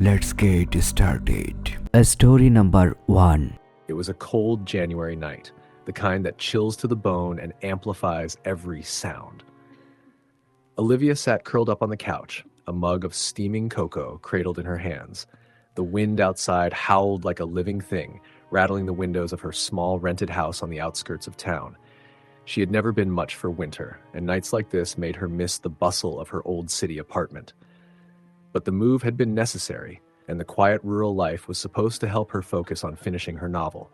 Let's get started. Story number 1. It was a cold January night, the kind that chills to the bone and amplifies every sound. Olivia sat curled up on the couch, a mug of steaming cocoa cradled in her hands. The wind outside howled like a living thing, rattling the windows of her small rented house on the outskirts of town. She had never been much for winter, and nights like this made her miss the bustle of her old city apartment. But the move had been necessary, and the quiet rural life was supposed to help her focus on finishing her novel.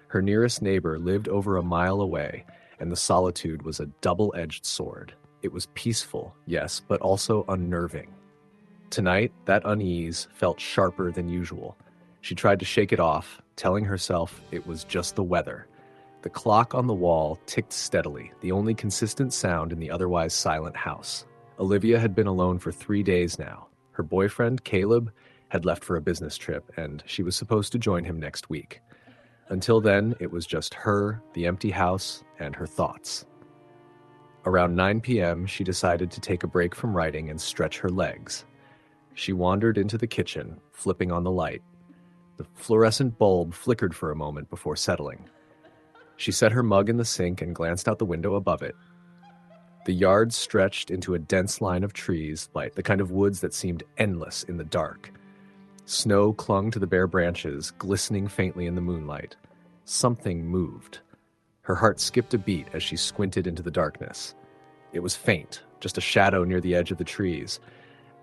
Her nearest neighbor lived over a mile away, and the solitude was a double-edged sword. It was peaceful, yes, but also unnerving. Tonight, that unease felt sharper than usual. She tried to shake it off, telling herself it was just the weather. The clock on the wall ticked steadily, the only consistent sound in the otherwise silent house. Olivia had been alone for 3 days now. Her boyfriend, Caleb, had left for a business trip, and she was supposed to join him next week. Until then, it was just her, the empty house, and her thoughts. Around 9 p.m., she decided to take a break from writing and stretch her legs. She wandered into the kitchen, flipping on the light. The fluorescent bulb flickered for a moment before settling. She set her mug in the sink and glanced out the window above it. The yard stretched into a dense line of trees, like the kind of woods that seemed endless in the dark. Snow clung to the bare branches, glistening faintly in the moonlight. Something moved. Her heart skipped a beat as she squinted into the darkness. It was faint, just a shadow near the edge of the trees,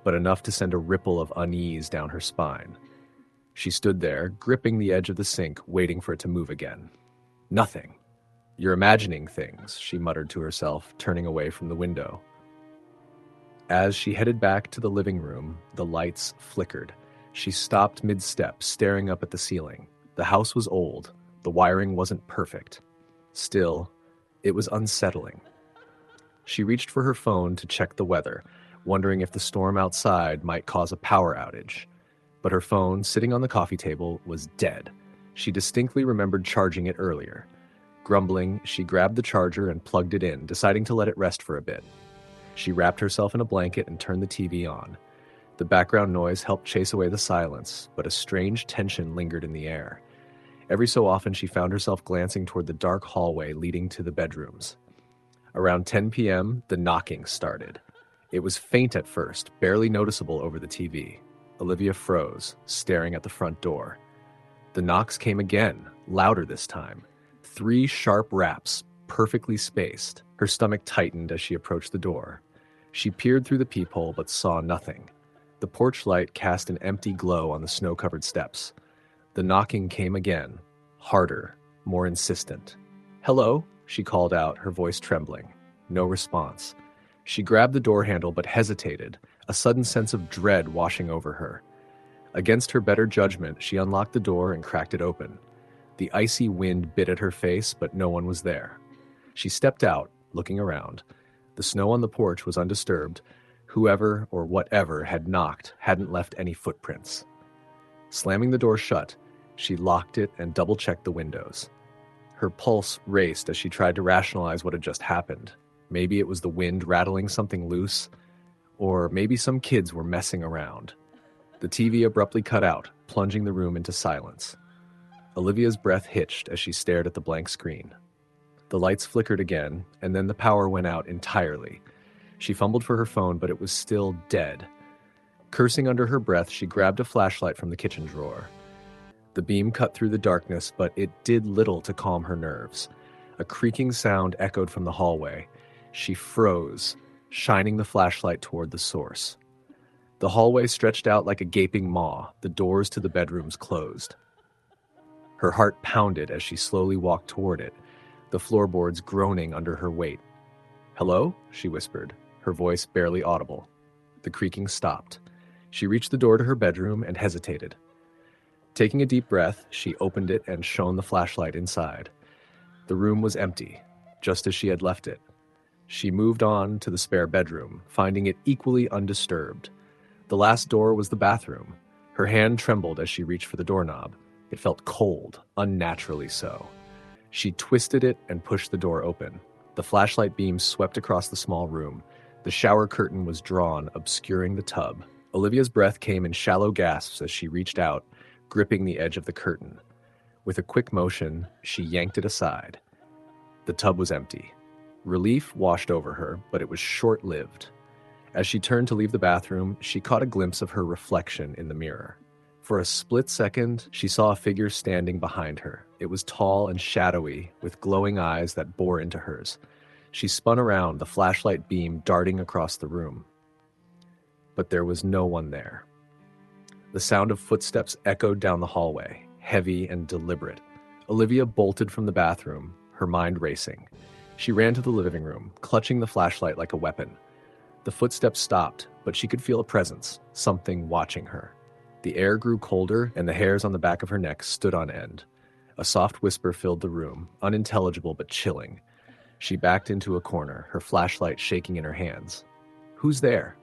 but enough to send a ripple of unease down her spine. She stood there, gripping the edge of the sink, waiting for it to move again. Nothing. "You're imagining things," she muttered to herself, turning away from the window. As she headed back to the living room, the lights flickered. She stopped mid-step, staring up at the ceiling. The house was old. The wiring wasn't perfect. Still, it was unsettling. She reached for her phone to check the weather, wondering if the storm outside might cause a power outage. But her phone, sitting on the coffee table, was dead. She distinctly remembered charging it earlier. Grumbling, she grabbed the charger and plugged it in, deciding to let it rest for a bit. She wrapped herself in a blanket and turned the TV on. The background noise helped chase away the silence, but a strange tension lingered in the air. Every so often, she found herself glancing toward the dark hallway leading to the bedrooms. Around 10 p.m., the knocking started. It was faint at first, barely noticeable over the TV. Olivia froze, staring at the front door. The knocks came again, louder this time. 3 sharp raps, perfectly spaced. Her stomach tightened as she approached the door. She peered through the peephole but saw nothing. The porch light cast an empty glow on the snow-covered steps. The knocking came again, harder, more insistent. "Hello?" she called out, her voice trembling. No response. She grabbed the door handle but hesitated, a sudden sense of dread washing over her. Against her better judgment, she unlocked the door and cracked it open. The icy wind bit at her face, but no one was there. She stepped out, looking around. The snow on the porch was undisturbed. Whoever or whatever had knocked hadn't left any footprints. Slamming the door shut, she locked it and double-checked the windows. Her pulse raced as she tried to rationalize what had just happened. Maybe it was the wind rattling something loose, or maybe some kids were messing around. The TV abruptly cut out, plunging the room into silence. Olivia's breath hitched as she stared at the blank screen. The lights flickered again, and then the power went out entirely. She fumbled for her phone, but it was still dead. Cursing under her breath, she grabbed a flashlight from the kitchen drawer. The beam cut through the darkness, but it did little to calm her nerves. A creaking sound echoed from the hallway. She froze, shining the flashlight toward the source. The hallway stretched out like a gaping maw, the doors to the bedrooms closed. Her heart pounded as she slowly walked toward it, the floorboards groaning under her weight. "Hello?" she whispered, her voice barely audible. The creaking stopped. She reached the door to her bedroom and hesitated. Taking a deep breath, she opened it and shone the flashlight inside. The room was empty, just as she had left it. She moved on to the spare bedroom, finding it equally undisturbed. The last door was the bathroom. Her hand trembled as she reached for the doorknob. It felt cold, unnaturally so. She twisted it and pushed the door open. The flashlight beam swept across the small room. The shower curtain was drawn, obscuring the tub. Olivia's breath came in shallow gasps as she reached out, gripping the edge of the curtain. With a quick motion, she yanked it aside. The tub was empty. Relief washed over her, but it was short-lived. As she turned to leave the bathroom, she caught a glimpse of her reflection in the mirror. For a split second, she saw a figure standing behind her. It was tall and shadowy, with glowing eyes that bore into hers. She spun around, the flashlight beam darting across the room. But there was no one there. The sound of footsteps echoed down the hallway, heavy and deliberate. Olivia bolted from the bathroom, her mind racing. She ran to the living room, clutching the flashlight like a weapon. The footsteps stopped, but she could feel a presence, something watching her. The air grew colder, and the hairs on the back of her neck stood on end. A soft whisper filled the room, unintelligible but chilling. She backed into a corner, her flashlight shaking in her hands. "Who's there?"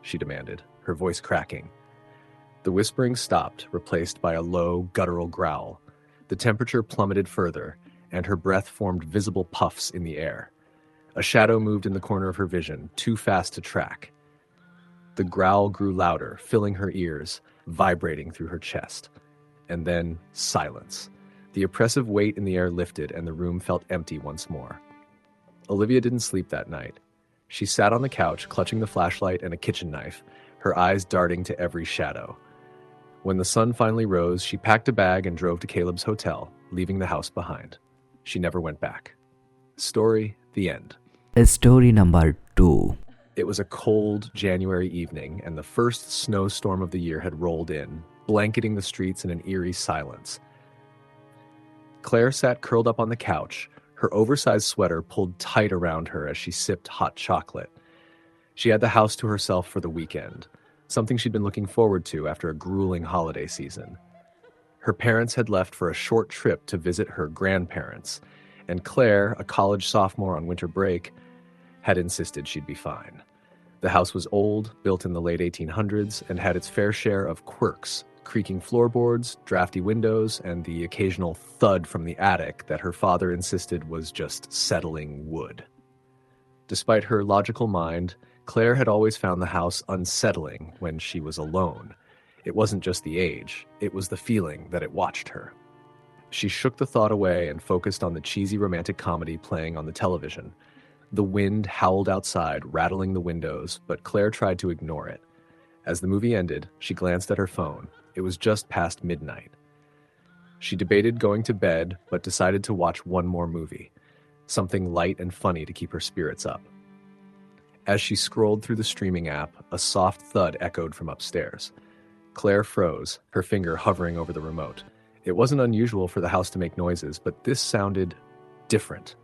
she demanded, her voice cracking. The whispering stopped, replaced by a low, guttural growl. The temperature plummeted further, and her breath formed visible puffs in the air. A shadow moved in the corner of her vision, too fast to track. The growl grew louder, filling her ears, vibrating through her chest. And then silence. The oppressive weight in the air lifted, and the room felt empty once more. Olivia didn't sleep that night. She sat on the couch, clutching the flashlight and a kitchen knife, her eyes darting to every shadow. When the sun finally rose, she packed a bag and drove to Caleb's hotel, leaving the house behind. She never went back. Story, the end. Story number 2. It was a cold January evening, and the first snowstorm of the year had rolled in, blanketing the streets in an eerie silence. Claire sat curled up on the couch, her oversized sweater pulled tight around her as she sipped hot chocolate. She had the house to herself for the weekend, something she'd been looking forward to after a grueling holiday season. Her parents had left for a short trip to visit her grandparents, and Claire, a college sophomore on winter break, had insisted she'd be fine. The house was old, built in the late 1800s, and had its fair share of quirks, creaking floorboards, drafty windows, and the occasional thud from the attic that her father insisted was just settling wood. Despite her logical mind, Claire had always found the house unsettling when she was alone. It wasn't just the age, it was the feeling that it watched her. She shook the thought away and focused on the cheesy romantic comedy playing on the television. The wind howled outside, rattling the windows, but Claire tried to ignore it. As the movie ended, she glanced at her phone. It was just past midnight. She debated going to bed, but decided to watch one more movie, something light and funny to keep her spirits up. As she scrolled through the streaming app, a soft thud echoed from upstairs. Claire froze, her finger hovering over the remote. It wasn't unusual for the house to make noises, but this sounded different,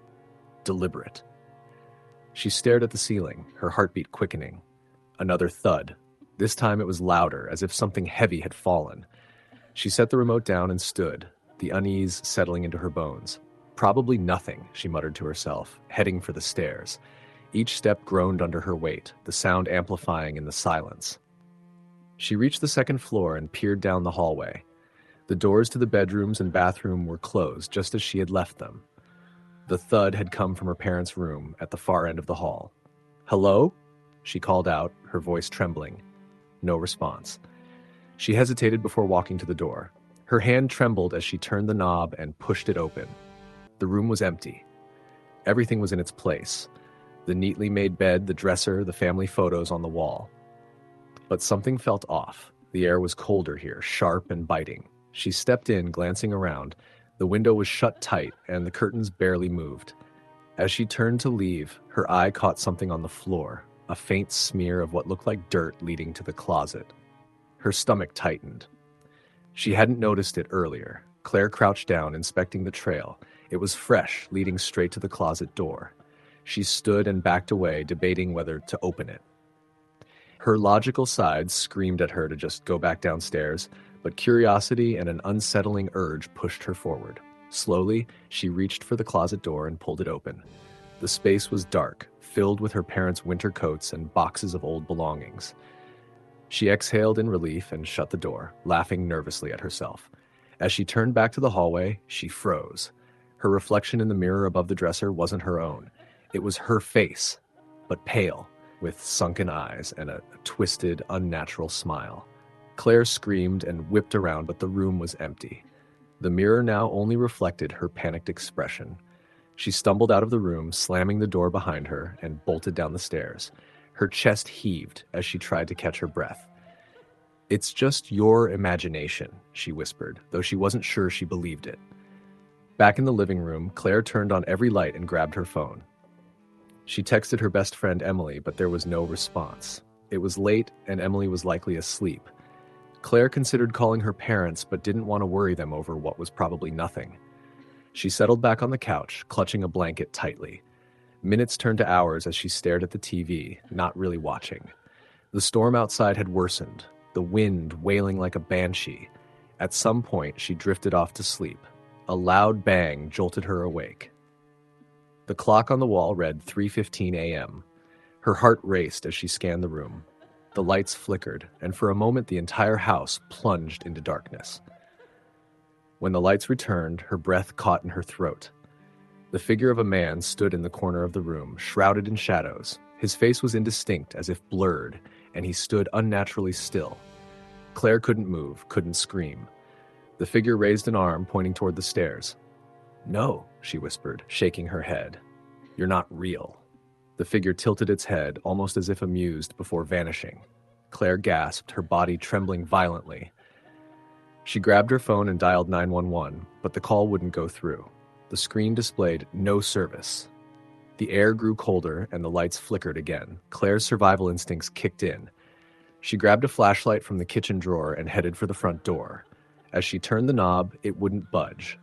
deliberate. She stared at the ceiling, her heartbeat quickening. Another thud. This time it was louder, as if something heavy had fallen. She set the remote down and stood, the unease settling into her bones. Probably nothing, she muttered to herself, heading for the stairs. Each step groaned under her weight, the sound amplifying in the silence. She reached the second floor and peered down the hallway. The doors to the bedrooms and bathroom were closed, just as she had left them. The thud had come from her parents' room at the far end of the hall. "Hello?" she called out, her voice trembling. No response. She hesitated before walking to the door. Her hand trembled as she turned the knob and pushed it open. The room was empty. Everything was in its place. The neatly made bed, the dresser, the family photos on the wall. But something felt off. The air was colder here, sharp and biting. She stepped in, glancing around. The window was shut tight, and the curtains barely moved. As she turned to leave, her eye caught something on the floor, a faint smear of what looked like dirt leading to the closet. Her stomach tightened. She hadn't noticed it earlier. Claire crouched down, inspecting the trail. It was fresh, leading straight to the closet door. She stood and backed away, debating whether to open it. Her logical side screamed at her to just go back downstairs, but curiosity and an unsettling urge pushed her forward. Slowly, she reached for the closet door and pulled it open. The space was dark, filled with her parents' winter coats and boxes of old belongings. She exhaled in relief and shut the door, laughing nervously at herself. As she turned back to the hallway, she froze. Her reflection in the mirror above the dresser wasn't her own. It was her face, but pale. with sunken eyes and a twisted, unnatural smile. Claire screamed and whipped around, but the room was empty. The mirror now only reflected her panicked expression. She stumbled out of the room, slamming the door behind her, and bolted down the stairs. Her chest heaved as she tried to catch her breath. "It's just your imagination," she whispered, though she wasn't sure she believed it. Back in the living room, Claire turned on every light and grabbed her phone. She texted her best friend Emily, but there was no response. It was late, and Emily was likely asleep. Claire considered calling her parents, but didn't want to worry them over what was probably nothing. She settled back on the couch, clutching a blanket tightly. Minutes turned to hours as she stared at the TV, not really watching. The storm outside had worsened, the wind wailing like a banshee. At some point, she drifted off to sleep. A loud bang jolted her awake. The clock on the wall read 3:15 a.m. Her heart raced as she scanned the room. The lights flickered, and for a moment the entire house plunged into darkness. When the lights returned, her breath caught in her throat. The figure of a man stood in the corner of the room, shrouded in shadows. His face was indistinct, as if blurred, and he stood unnaturally still. Claire couldn't move, couldn't scream. The figure raised an arm, pointing toward the stairs. "No," she whispered, shaking her head. "You're not real." The figure tilted its head, almost as if amused, before vanishing. Claire gasped, her body trembling violently. She grabbed her phone and dialed 911, but the call wouldn't go through. The screen displayed no service. The air grew colder and the lights flickered again. Claire's survival instincts kicked in. She grabbed a flashlight from the kitchen drawer and headed for the front door. As she turned the knob, it wouldn't budge.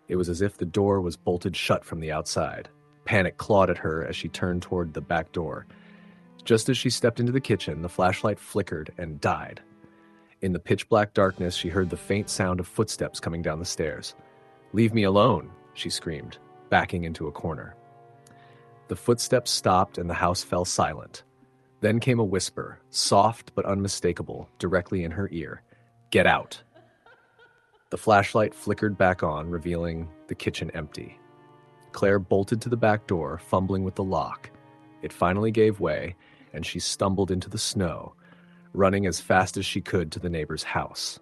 It was as if the door was bolted shut from the outside. Panic clawed at her as she turned toward the back door. Just as she stepped into the kitchen, the flashlight flickered and died. In the pitch-black darkness, she heard the faint sound of footsteps coming down the stairs. "Leave me alone," she screamed, backing into a corner. The footsteps stopped and the house fell silent. Then came a whisper, soft but unmistakable, directly in her ear. "Get out." The flashlight flickered back on, revealing the kitchen empty. Claire bolted to the back door, fumbling with the lock. It finally gave way, and she stumbled into the snow, running as fast as she could to the neighbor's house.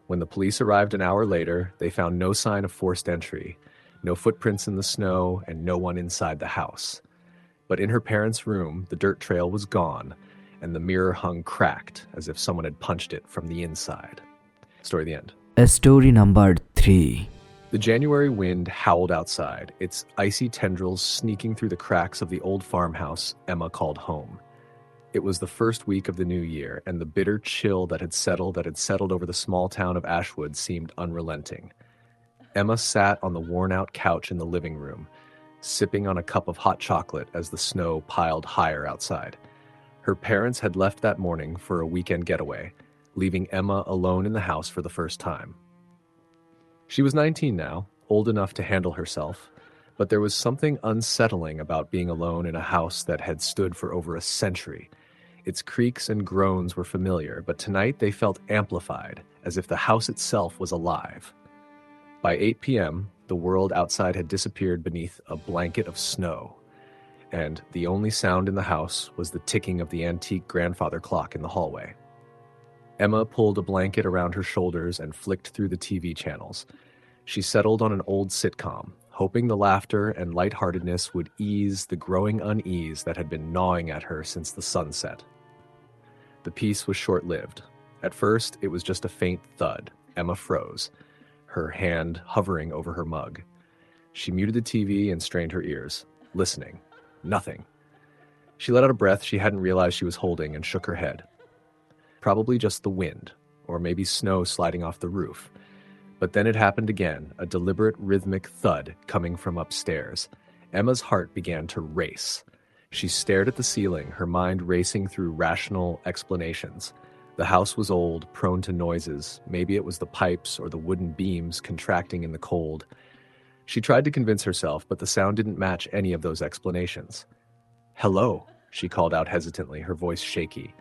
When the police arrived an hour later, they found no sign of forced entry, no footprints in the snow, and no one inside the house. But in her parents' room, the dirt trail was gone, and the mirror hung cracked, as if someone had punched it from the inside. Story the end. Story number 3. The January wind howled outside, its icy tendrils sneaking through the cracks of the old farmhouse Emma called home. It was the first week of the new year, and the bitter chill that had settled over the small town of Ashwood seemed unrelenting. Emma sat on the worn-out couch in the living room, sipping on a cup of hot chocolate as the snow piled higher outside. Her parents had left that morning for a weekend getaway, leaving Emma alone in the house for the first time. She was 19 now, old enough to handle herself, but there was something unsettling about being alone in a house that had stood for over a century. Its creaks and groans were familiar, but tonight they felt amplified, as if the house itself was alive. By 8 p.m., the world outside had disappeared beneath a blanket of snow, and the only sound in the house was the ticking of the antique grandfather clock in the hallway. Emma pulled a blanket around her shoulders and flicked through the TV channels. She settled on an old sitcom, hoping the laughter and lightheartedness would ease the growing unease that had been gnawing at her since the sunset. The peace was short-lived. At first, it was just a faint thud. Emma froze, her hand hovering over her mug. She muted the TV and strained her ears, listening. Nothing. She let out a breath she hadn't realized she was holding and shook her head. Probably just the wind, or maybe snow sliding off the roof. But then it happened again, a deliberate rhythmic thud coming from upstairs. Emma's heart began to race. She stared at the ceiling, her mind racing through rational explanations. The house was old, prone to noises. Maybe it was the pipes or the wooden beams contracting in the cold. She tried to convince herself, but the sound didn't match any of those explanations. "Hello," she called out hesitantly, her voice shaky.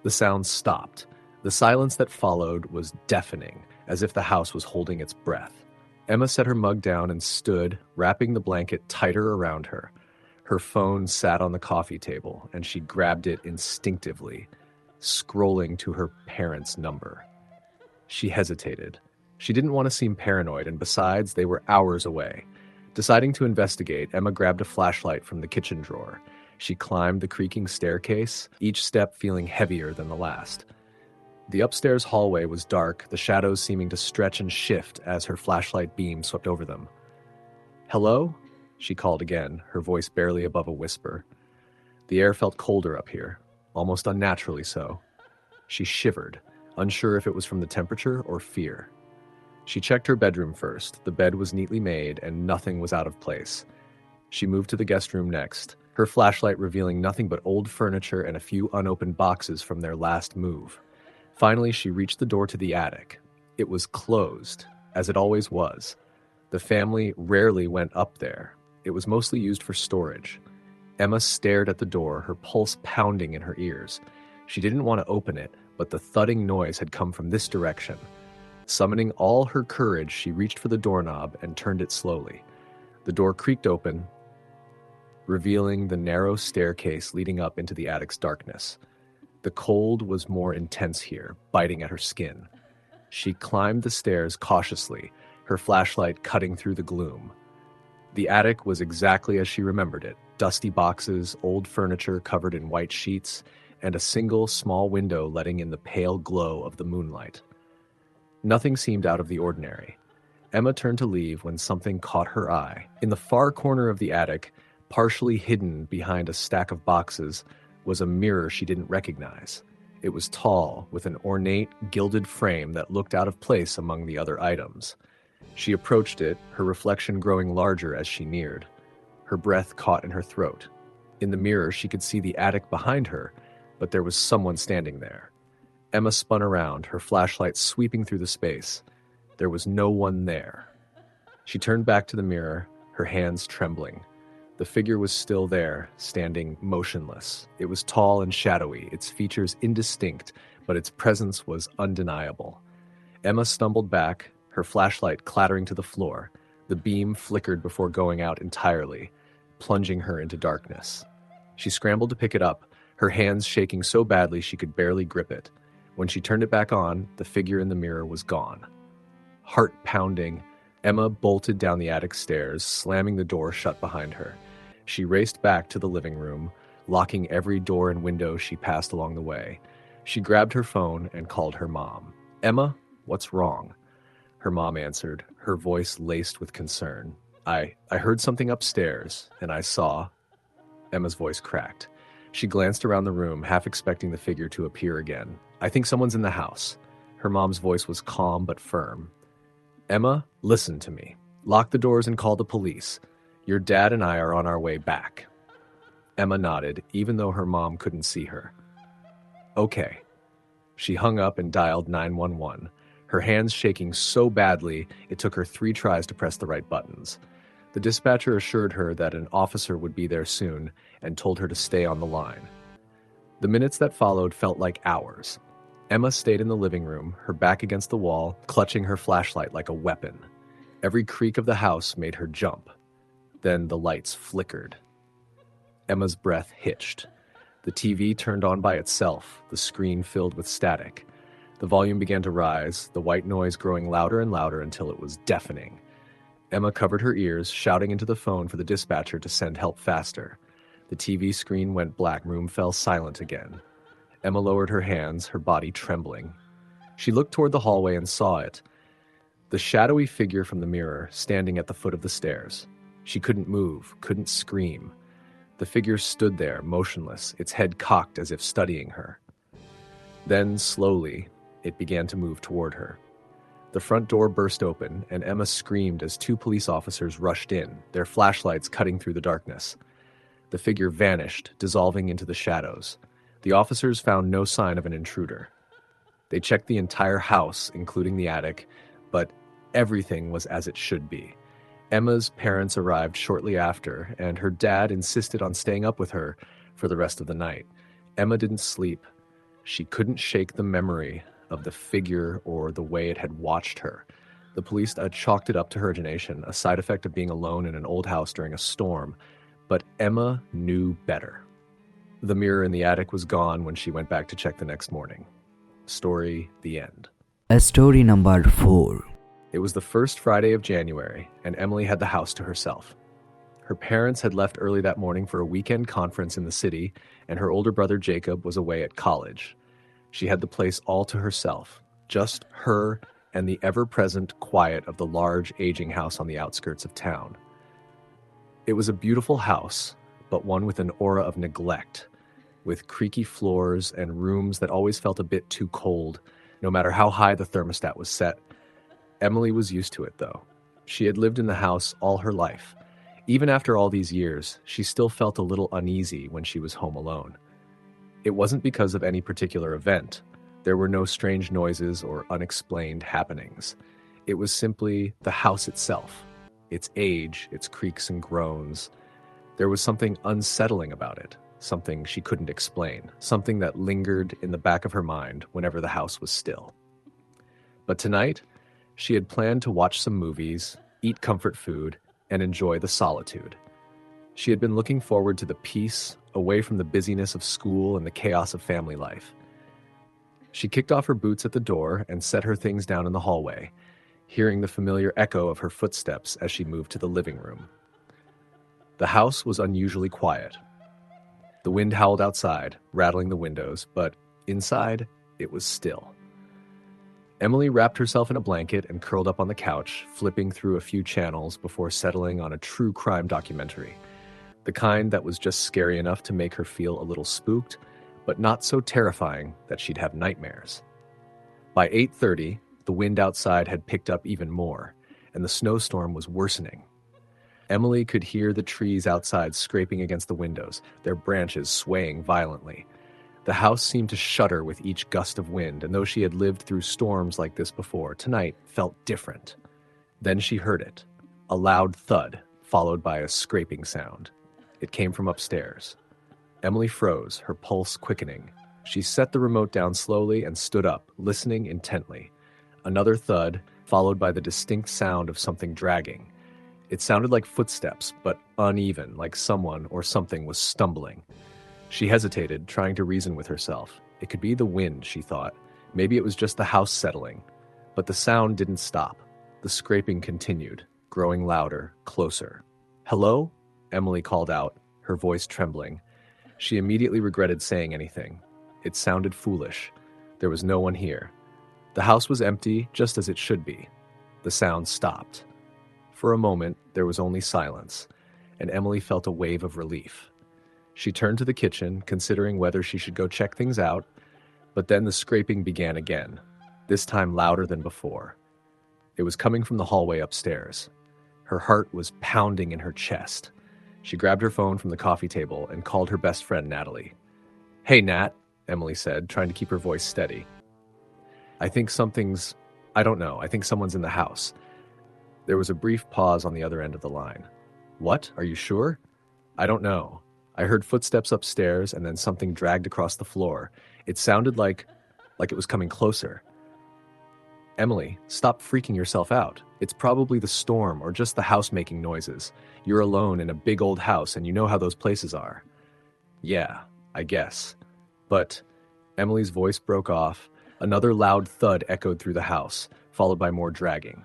The sound stopped. The silence that followed was deafening, as if the house was holding its breath. Emma set her mug down and stood, wrapping the blanket tighter around her. Her phone sat on the coffee table, and she grabbed it instinctively, scrolling to her parents' number. She hesitated. She didn't want to seem paranoid, and besides, they were hours away. Deciding to investigate, Emma grabbed a flashlight from the kitchen drawer. She climbed the creaking staircase, each step feeling heavier than the last. The upstairs hallway was dark, the shadows seeming to stretch and shift as her flashlight beam swept over them. "Hello?" she called again, her voice barely above a whisper. The air felt colder up here, almost unnaturally so. She shivered, unsure if it was from the temperature or fear. She checked her bedroom first. The bed was neatly made and nothing was out of place. She moved to the guest room next, her flashlight revealing nothing but old furniture and a few unopened boxes from their last move. Finally, she reached the door to the attic. It was closed, as it always was. The family rarely went up there. It was mostly used for storage. Emma stared at the door, her pulse pounding in her ears. She didn't want to open it, but the thudding noise had come from this direction. Summoning all her courage, she reached for the doorknob and turned it slowly. The door creaked open, revealing the narrow staircase leading up into the attic's darkness. The cold was more intense here, biting at her skin. She climbed the stairs cautiously, her flashlight cutting through the gloom. The attic was exactly as she remembered it: dusty boxes, old furniture covered in white sheets, and a single small window letting in the pale glow of the moonlight. Nothing seemed out of the ordinary. Emma turned to leave when something caught her eye. In the far corner of the attic, partially hidden behind a stack of boxes, was a mirror she didn't recognize. It was tall, with an ornate, gilded frame that looked out of place among the other items. She approached it, her reflection growing larger as she neared. Her breath caught in her throat. In the mirror, she could see the attic behind her, but there was someone standing there. Emma spun around, her flashlight sweeping through the space. There was no one there. She turned back to the mirror, her hands trembling. The figure was still there, standing motionless. It was tall and shadowy, its features indistinct, but its presence was undeniable. Emma stumbled back, her flashlight clattering to the floor. The beam flickered before going out entirely, plunging her into darkness. She scrambled to pick it up, her hands shaking so badly she could barely grip it. When she turned it back on, the figure in the mirror was gone. Heart pounding, Emma bolted down the attic stairs, slamming the door shut behind her. She raced back to the living room, locking every door and window she passed along the way. She grabbed her phone and called her mom. "Emma, what's wrong?" Her mom answered, her voice laced with concern. I heard something upstairs, and I saw..." Emma's voice cracked. She glanced around the room, half expecting the figure to appear again. "I think someone's in the house." Her mom's voice was calm but firm. "Emma, listen to me. Lock the doors and call the police. Your dad and I are on our way back." Emma nodded, even though her mom couldn't see her. "Okay." She hung up and dialed 911, her hands shaking so badly it took her 3 tries to press the right buttons. The dispatcher assured her that an officer would be there soon and told her to stay on the line. The minutes that followed felt like hours. Emma stayed in the living room, her back against the wall, clutching her flashlight like a weapon. Every creak of the house made her jump. Then the lights flickered. Emma's breath hitched. The TV turned on by itself, the screen filled with static. The volume began to rise, the white noise growing louder and louder until it was deafening. Emma covered her ears, shouting into the phone for the dispatcher to send help faster. The TV screen went black, room fell silent again. Emma lowered her hands, her body trembling. She looked toward the hallway and saw it. The shadowy figure from the mirror, standing at the foot of the stairs. She couldn't move, couldn't scream. The figure stood there, motionless, its head cocked as if studying her. Then, slowly, it began to move toward her. The front door burst open, and Emma screamed as 2 police officers rushed in, their flashlights cutting through the darkness. The figure vanished, dissolving into the shadows. The officers found no sign of an intruder. They checked the entire house, including the attic, but everything was as it should be. Emma's parents arrived shortly after, and her dad insisted on staying up with her for the rest of the night. Emma didn't sleep. She couldn't shake the memory of the figure or the way it had watched her. The police had chalked it up to her imagination, a side effect of being alone in an old house during a storm, But Emma knew better. The mirror in the attic was gone when she went back to check the next morning. Story, the end. Story number 4. It was the first Friday of January, and Emily had the house to herself. Her parents had left early that morning for a weekend conference in the city, and her older brother Jacob was away at college. She had the place all to herself, just her and the ever-present quiet of the large, aging house on the outskirts of town. It was a beautiful house, but one with an aura of neglect, with creaky floors and rooms that always felt a bit too cold, no matter how high the thermostat was set. Emily was used to it, though. She had lived in the house all her life. Even after all these years, she still felt a little uneasy when she was home alone. It wasn't because of any particular event. There were no strange noises or unexplained happenings. It was simply the house itself, its age, its creaks and groans. There was something unsettling about it, something she couldn't explain, something that lingered in the back of her mind whenever the house was still. But tonight, she had planned to watch some movies, eat comfort food, and enjoy the solitude. She had been looking forward to the peace, away from the busyness of school and the chaos of family life. She kicked off her boots at the door and set her things down in the hallway, hearing the familiar echo of her footsteps as she moved to the living room. The house was unusually quiet. The wind howled outside, rattling the windows, but inside, it was still. Emily wrapped herself in a blanket and curled up on the couch, flipping through a few channels before settling on a true crime documentary. The kind that was just scary enough to make her feel a little spooked, but not so terrifying that she'd have nightmares. By 8:30, the wind outside had picked up even more, and the snowstorm was worsening. Emily could hear the trees outside scraping against the windows, their branches swaying violently. The house seemed to shudder with each gust of wind, and though she had lived through storms like this before, tonight felt different. Then she heard it, a loud thud, followed by a scraping sound. It came from upstairs. Emily froze, her pulse quickening. She set the remote down slowly and stood up, listening intently. Another thud, followed by the distinct sound of something dragging. It sounded like footsteps, but uneven, like someone or something was stumbling. She hesitated, trying to reason with herself. It could be the wind, she thought. Maybe it was just the house settling. But the sound didn't stop. The scraping continued, growing louder, closer. "Hello?" Emily called out, her voice trembling. She immediately regretted saying anything. It sounded foolish. There was no one here. The house was empty, just as it should be. The sound stopped. For a moment, there was only silence, and Emily felt a wave of relief. She turned to the kitchen, considering whether she should go check things out, but then the scraping began again, this time louder than before. It was coming from the hallway upstairs. Her heart was pounding in her chest. She grabbed her phone from the coffee table and called her best friend, Natalie. "Hey, Nat," Emily said, trying to keep her voice steady. I think someone's in the house." There was a brief pause on the other end of the line. "What? Are you sure?" "I don't know. I heard footsteps upstairs and then something dragged across the floor. It sounded like it was coming closer." "Emily, stop freaking yourself out. It's probably the storm or just the house making noises. You're alone in a big old house and you know how those places are." "Yeah, I guess." But Emily's voice broke off. Another loud thud echoed through the house, followed by more dragging.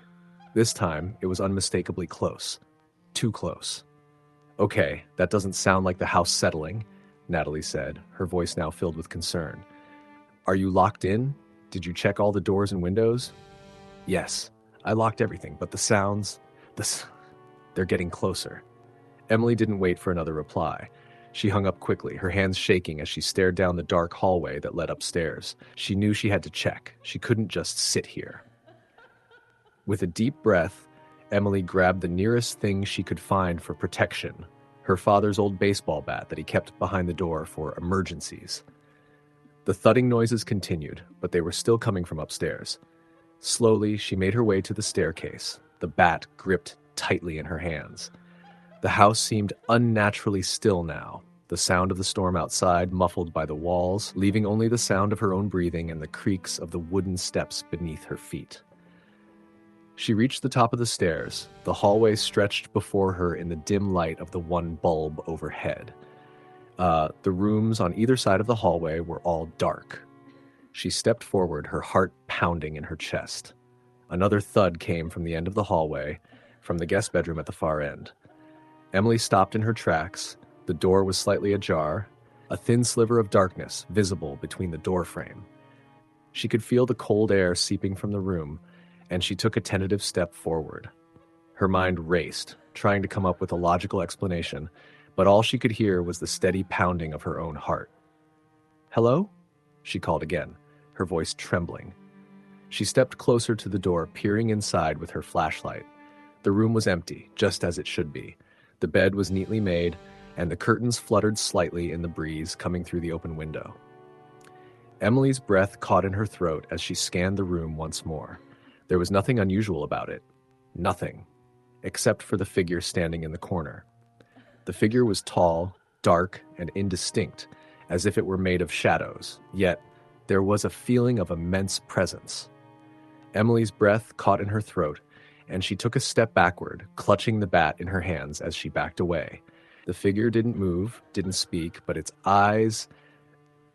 This time, it was unmistakably close. Too close. "Okay, that doesn't sound like the house settling," Natalie said, her voice now filled with concern. "Are you locked in? Did you check all the doors and windows?" "Yes, I locked everything, but the sounds, they're getting closer." Emily didn't wait for another reply. She hung up quickly, her hands shaking as she stared down the dark hallway that led upstairs. She knew she had to check. She couldn't just sit here. With a deep breath, Emily grabbed the nearest thing she could find for protection, her father's old baseball bat that he kept behind the door for emergencies. The thudding noises continued, but they were still coming from upstairs. Slowly, she made her way to the staircase, the bat gripped tightly in her hands. The house seemed unnaturally still now, the sound of the storm outside muffled by the walls, leaving only the sound of her own breathing and the creaks of the wooden steps beneath her feet. She reached the top of the stairs. The hallway stretched before her in the dim light of the one bulb overhead. The rooms on either side of the hallway were all dark. She stepped forward, her heart pounding in her chest. Another thud came from the end of the hallway, from the guest bedroom at the far end. Emily stopped in her tracks. The door was slightly ajar, a thin sliver of darkness visible between the door frame. She could feel the cold air seeping from the room, and she took a tentative step forward. Her mind raced, trying to come up with a logical explanation, but all she could hear was the steady pounding of her own heart. "Hello?" she called again, her voice trembling. She stepped closer to the door, peering inside with her flashlight. The room was empty, just as it should be. The bed was neatly made, and the curtains fluttered slightly in the breeze coming through the open window. Emily's breath caught in her throat as she scanned the room once more. There was nothing unusual about it. Nothing, except for the figure standing in the corner. The figure was tall, dark, and indistinct, as if it were made of shadows, yet there was a feeling of immense presence. Emily's breath caught in her throat, and she took a step backward, clutching the bat in her hands as she backed away. The figure didn't move, didn't speak, but its eyes...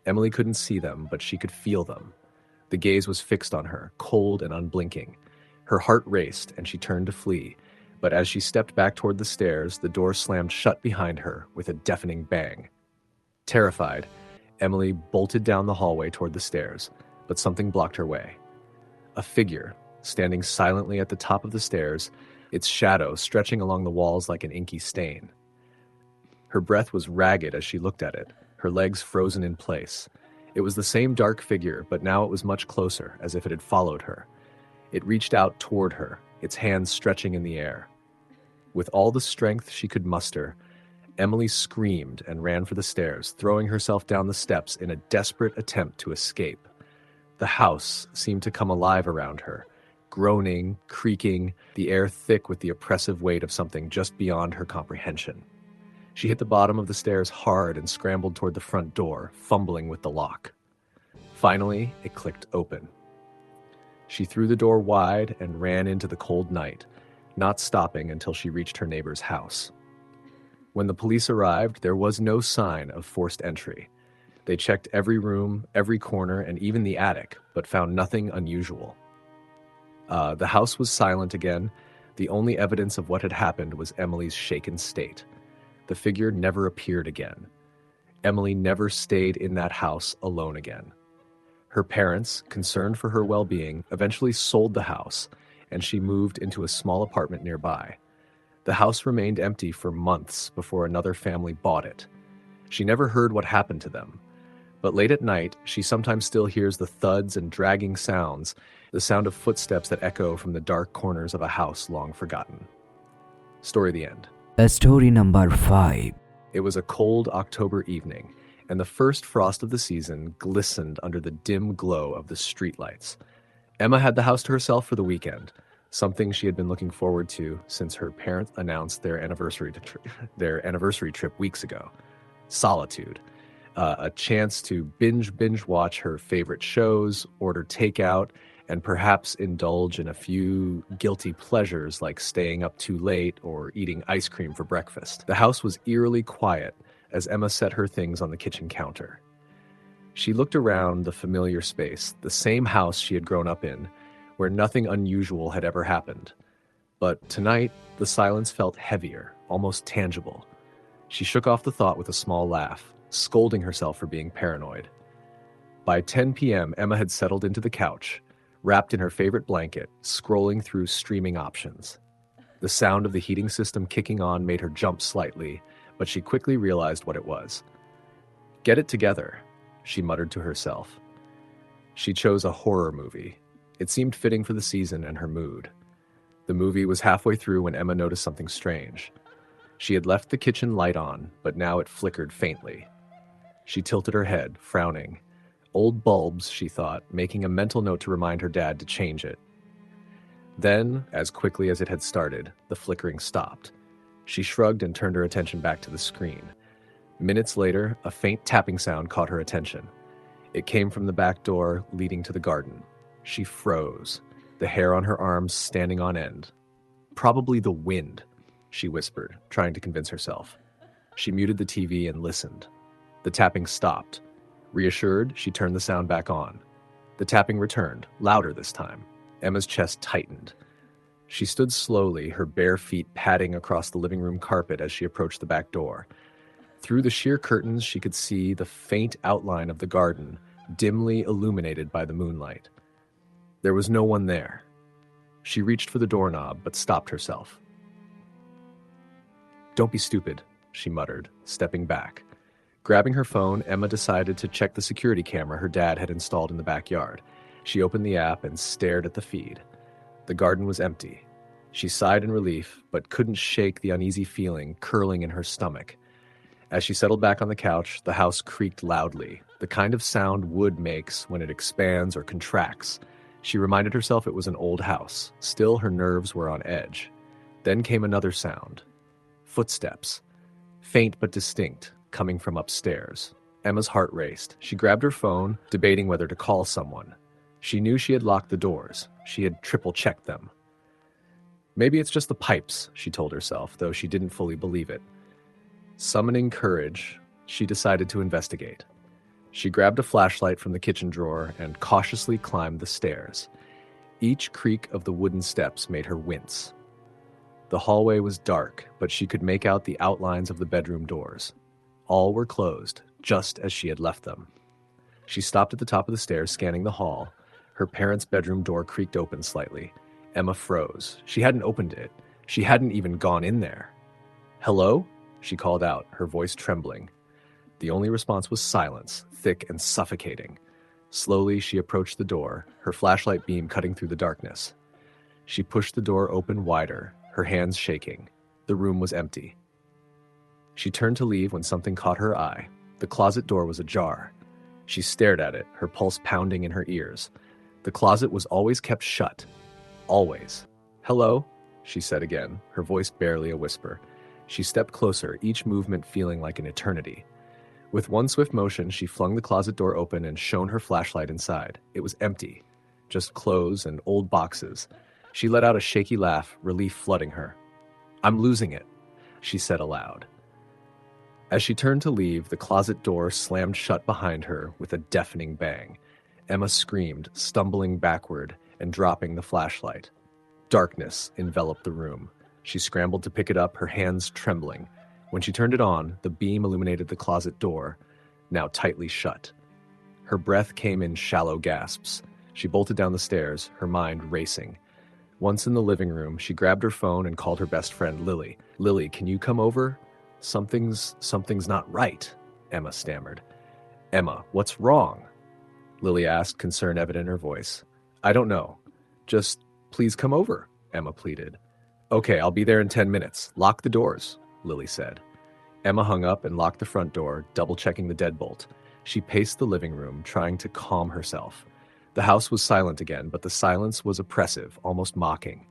Emily couldn't see them, but she could feel them. The gaze was fixed on her, cold and unblinking. Her heart raced, and she turned to flee, but as she stepped back toward the stairs, the door slammed shut behind her with a deafening bang. Terrified, Emily bolted down the hallway toward the stairs, but something blocked her way. A figure, standing silently at the top of the stairs, its shadow stretching along the walls like an inky stain. Her breath was ragged as she looked at it, her legs frozen in place. It was the same dark figure, but now it was much closer, as if it had followed her. It reached out toward her, its hands stretching in the air. With all the strength she could muster, Emily screamed and ran for the stairs, throwing herself down the steps in a desperate attempt to escape. The house seemed to come alive around her, groaning, creaking, the air thick with the oppressive weight of something just beyond her comprehension. She hit the bottom of the stairs hard and scrambled toward the front door, fumbling with the lock. Finally, it clicked open. She threw the door wide and ran into the cold night, not stopping until she reached her neighbor's house. When the police arrived, there was no sign of forced entry. They checked every room, every corner, and even the attic, but found nothing unusual. The house was silent again. The only evidence of what had happened was Emily's shaken state. The figure never appeared again. Emily never stayed in that house alone again. Her parents, concerned for her well-being, eventually sold the house, and she moved into a small apartment nearby. The house remained empty for months before another family bought it. She never heard what happened to them, but late at night, she sometimes still hears the thuds and dragging sounds, the sound of footsteps that echo from the dark corners of a house long forgotten. Story the end. Story number 5. It was a cold October evening, and the first frost of the season glistened under the dim glow of the streetlights. Emma had the house to herself for the weekend, something she had been looking forward to since her parents announced their anniversary trip weeks ago. Solitude. A chance to binge watch her favorite shows, order takeout, and perhaps indulge in a few guilty pleasures like staying up too late or eating ice cream for breakfast. The house was eerily quiet as Emma set her things on the kitchen counter. She looked around the familiar space, the same house she had grown up in, where nothing unusual had ever happened. But tonight, the silence felt heavier, almost tangible. She shook off the thought with a small laugh, scolding herself for being paranoid. By 10 p.m., Emma had settled into the couch, wrapped in her favorite blanket, scrolling through streaming options. The sound of the heating system kicking on made her jump slightly, but she quickly realized what it was. "Get it together," she muttered to herself. She chose a horror movie. It seemed fitting for the season and her mood. The movie was halfway through when Emma noticed something strange. She had left the kitchen light on, but now it flickered faintly. She tilted her head, frowning. Old bulbs, she thought, making a mental note to remind her dad to change it. Then, as quickly as it had started, the flickering stopped. She shrugged and turned her attention back to the screen. Minutes later, a faint tapping sound caught her attention. It came from the back door leading to the garden. She froze. the hair on her arms standing on end. "Probably the wind," she whispered, trying to convince herself. She muted the TV and listened. The tapping stopped. Reassured, she turned the sound back on. The tapping returned, louder this time. Emma's chest tightened. She stood slowly, her bare feet padding across the living room carpet as she approached the back door. Through the sheer curtains, she could see the faint outline of the garden, dimly illuminated by the moonlight. There was no one there. She reached for the doorknob, but stopped herself. "Don't be stupid," she muttered, stepping back. Grabbing her phone, Emma decided to check the security camera her dad had installed in the backyard. She opened the app and stared at the feed. The garden was empty. She sighed in relief, but couldn't shake the uneasy feeling curling in her stomach. As she settled back on the couch, the house creaked loudly, the kind of sound wood makes when it expands or contracts. She reminded herself it was an old house. Still, her nerves were on edge. Then came another sound. Footsteps. Faint but distinct, coming from upstairs. Emma's heart raced. She grabbed her phone, debating whether to call someone. She knew she had locked the doors. She had triple-checked them. Maybe it's just the pipes, she told herself, though she didn't fully believe it. Summoning courage, she decided to investigate. She grabbed a flashlight from the kitchen drawer and cautiously climbed the stairs. Each creak of the wooden steps made her wince. The hallway was dark, but she could make out the outlines of the bedroom doors. All were closed, just as she had left them. She stopped at the top of the stairs, scanning the hall. Her parents' bedroom door creaked open slightly. Emma froze. She hadn't opened it. She hadn't even gone in there. "Hello?" she called out, her voice trembling. The only response was silence, thick and suffocating. Slowly, she approached the door, her flashlight beam cutting through the darkness. She pushed the door open wider, her hands shaking. The room was empty. She turned to leave when something caught her eye. The closet door was ajar. She stared at it, her pulse pounding in her ears. The closet was always kept shut. Always. "Hello?" she said again, her voice barely a whisper. She stepped closer, each movement feeling like an eternity. With one swift motion, she flung the closet door open and shone her flashlight inside. It was empty. Just clothes and old boxes. She let out a shaky laugh, relief flooding her. "I'm losing it," she said aloud. As she turned to leave, the closet door slammed shut behind her with a deafening bang. Emma screamed, stumbling backward and dropping the flashlight. Darkness enveloped the room. She scrambled to pick it up, her hands trembling. When she turned it on, the beam illuminated the closet door, now tightly shut. Her breath came in shallow gasps. She bolted down the stairs, her mind racing. Once in the living room, she grabbed her phone and called her best friend, Lily. "Lily, can you come over? Something's not right," Emma stammered. "Emma, what's wrong?" Lily asked, concern evident in her voice. "I don't know. Just please come over," Emma pleaded. "Okay, I'll be there in 10 minutes. Lock the doors," Lily said. Emma hung up and locked the front door, double-checking the deadbolt. She paced the living room, trying to calm herself. The house was silent again, but the silence was oppressive, almost mocking.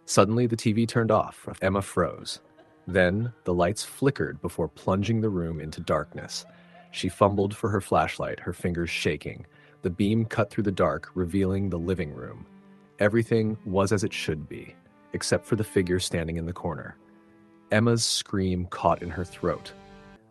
Suddenly, the TV turned off. Emma froze. Then, the lights flickered before plunging the room into darkness. She fumbled for her flashlight, her fingers shaking. The beam cut through the dark, revealing the living room. Everything was as it should be, except for the figure standing in the corner. Emma's scream caught in her throat.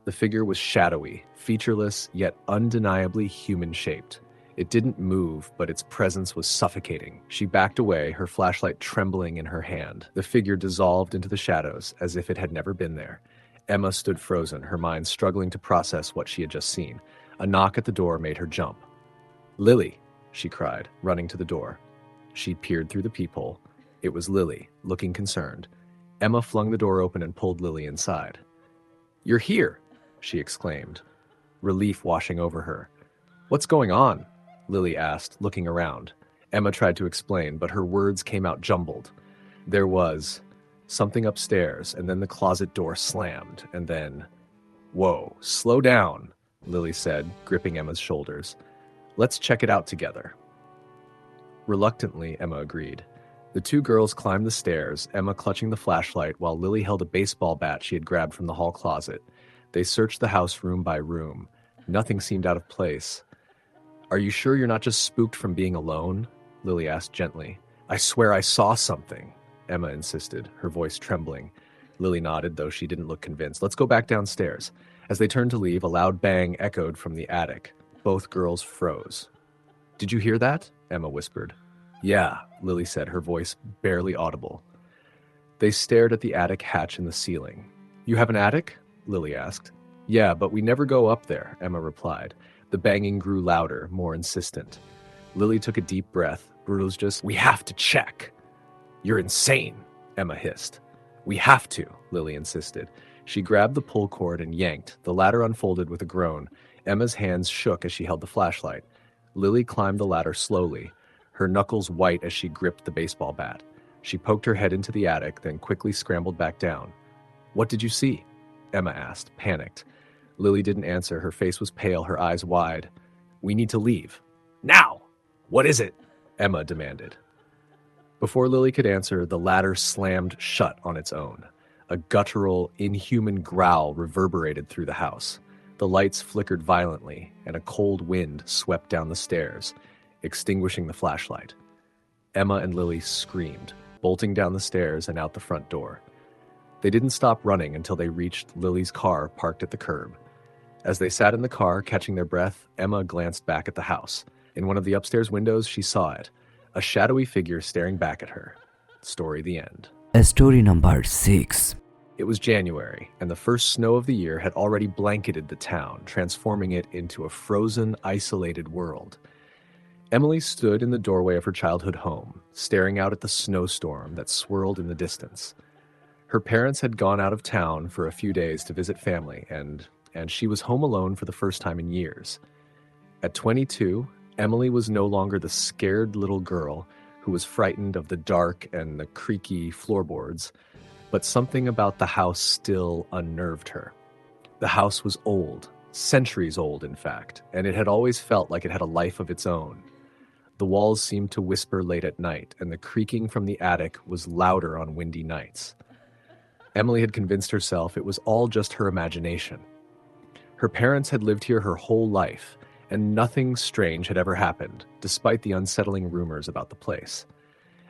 The figure was shadowy, featureless, yet undeniably human-shaped. It didn't move, but its presence was suffocating. She backed away, her flashlight trembling in her hand. The figure dissolved into the shadows, as if it had never been there. Emma stood frozen, her mind struggling to process what she had just seen. A knock at the door made her jump. "Lily," she cried, running to the door. She peered through the peephole. It was Lily, looking concerned. Emma flung the door open and pulled Lily inside. "You're here," she exclaimed, relief washing over her. "What's going on?" Lily asked, looking around. Emma tried to explain, but her words came out jumbled. There was something upstairs, and then the closet door slammed, and then... "Whoa, slow down," Lily said, gripping Emma's shoulders. "Let's check it out together." Reluctantly, Emma agreed. The two girls climbed the stairs, Emma clutching the flashlight while Lily held a baseball bat she had grabbed from the hall closet. They searched the house room by room. Nothing seemed out of place. "Are you sure you're not just spooked from being alone?" Lily asked gently. I swear I saw something, Emma insisted, her voice trembling. Lily nodded, though she didn't look convinced. Let's go back downstairs. As they turned to leave, a loud bang echoed from the attic. Both girls froze. Did you hear that? Emma whispered. Yeah, Lily said, her voice barely audible. They stared at the attic hatch in the ceiling. You have an attic? Lily asked. Yeah, but we never go up there, Emma replied. The banging grew louder, more insistent. Lily took a deep breath. Brutal's just, we have to check. You're insane, Emma hissed. We have to, Lily insisted. She grabbed the pull cord and yanked. The ladder unfolded with a groan. Emma's hands shook as she held the flashlight. Lily climbed the ladder slowly, her knuckles white as she gripped the baseball bat. She poked her head into the attic, then quickly scrambled back down. What did you see? Emma asked, panicked. Lily didn't answer. Her face was pale, her eyes wide. We need to leave. Now! What is it? Emma demanded. Before Lily could answer, the ladder slammed shut on its own. A guttural, inhuman growl reverberated through the house. The lights flickered violently, and a cold wind swept down the stairs, extinguishing the flashlight. Emma and Lily screamed, bolting down the stairs and out the front door. They didn't stop running until they reached Lily's car parked at the curb. As they sat in the car, catching their breath, Emma glanced back at the house. In one of the upstairs windows, she saw it, a shadowy figure staring back at her. Story the end. Story number 6. It was January, and the first snow of the year had already blanketed the town, transforming it into a frozen, isolated world. Emily stood in the doorway of her childhood home, staring out at the snowstorm that swirled in the distance. Her parents had gone out of town for a few days to visit family, and she was home alone for the first time in years. At 22, Emily was no longer the scared little girl who was frightened of the dark and the creaky floorboards, but something about the house still unnerved her. The house was old, centuries old, in fact, and it had always felt like it had a life of its own. The walls seemed to whisper late at night, and the creaking from the attic was louder on windy nights. Emily had convinced herself it was all just her imagination. Her parents had lived here her whole life, and nothing strange had ever happened, despite the unsettling rumors about the place.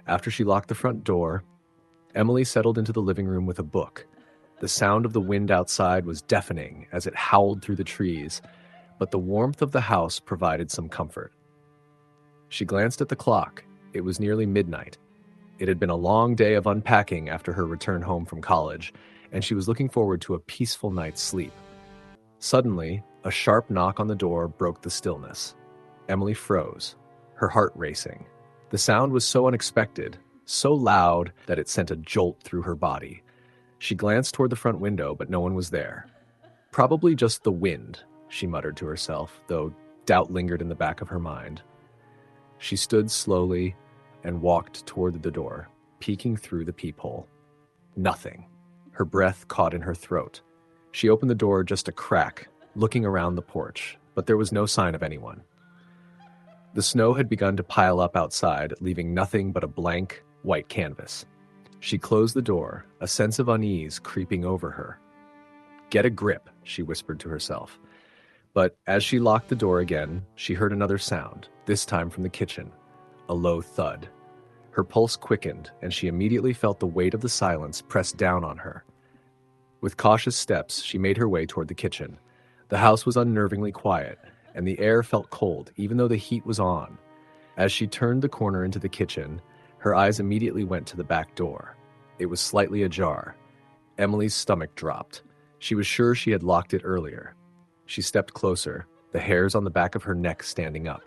After she locked the front door, Emily settled into the living room with a book. The sound of the wind outside was deafening as it howled through the trees, but the warmth of the house provided some comfort. She glanced at the clock. It was nearly midnight. It had been a long day of unpacking after her return home from college, and she was looking forward to a peaceful night's sleep. Suddenly, a sharp knock on the door broke the stillness. Emily froze, her heart racing. The sound was so unexpected, so loud that it sent a jolt through her body. She glanced toward the front window, but no one was there. Probably just the wind, she muttered to herself, though doubt lingered in the back of her mind. She stood slowly and walked toward the door, peeking through the peephole. Nothing. Her breath caught in her throat. She opened the door just a crack, looking around the porch, but there was no sign of anyone. The snow had begun to pile up outside, leaving nothing but a blank, white canvas. She closed the door, a sense of unease creeping over her. Get a grip, she whispered to herself. But as she locked the door again, she heard another sound, this time from the kitchen, a low thud. Her pulse quickened, and she immediately felt the weight of the silence press down on her. With cautious steps, she made her way toward the kitchen. The house was unnervingly quiet, and the air felt cold, even though the heat was on. As she turned the corner into the kitchen, her eyes immediately went to the back door. It was slightly ajar. Emily's stomach dropped. She was sure she had locked it earlier. She stepped closer, the hairs on the back of her neck standing up.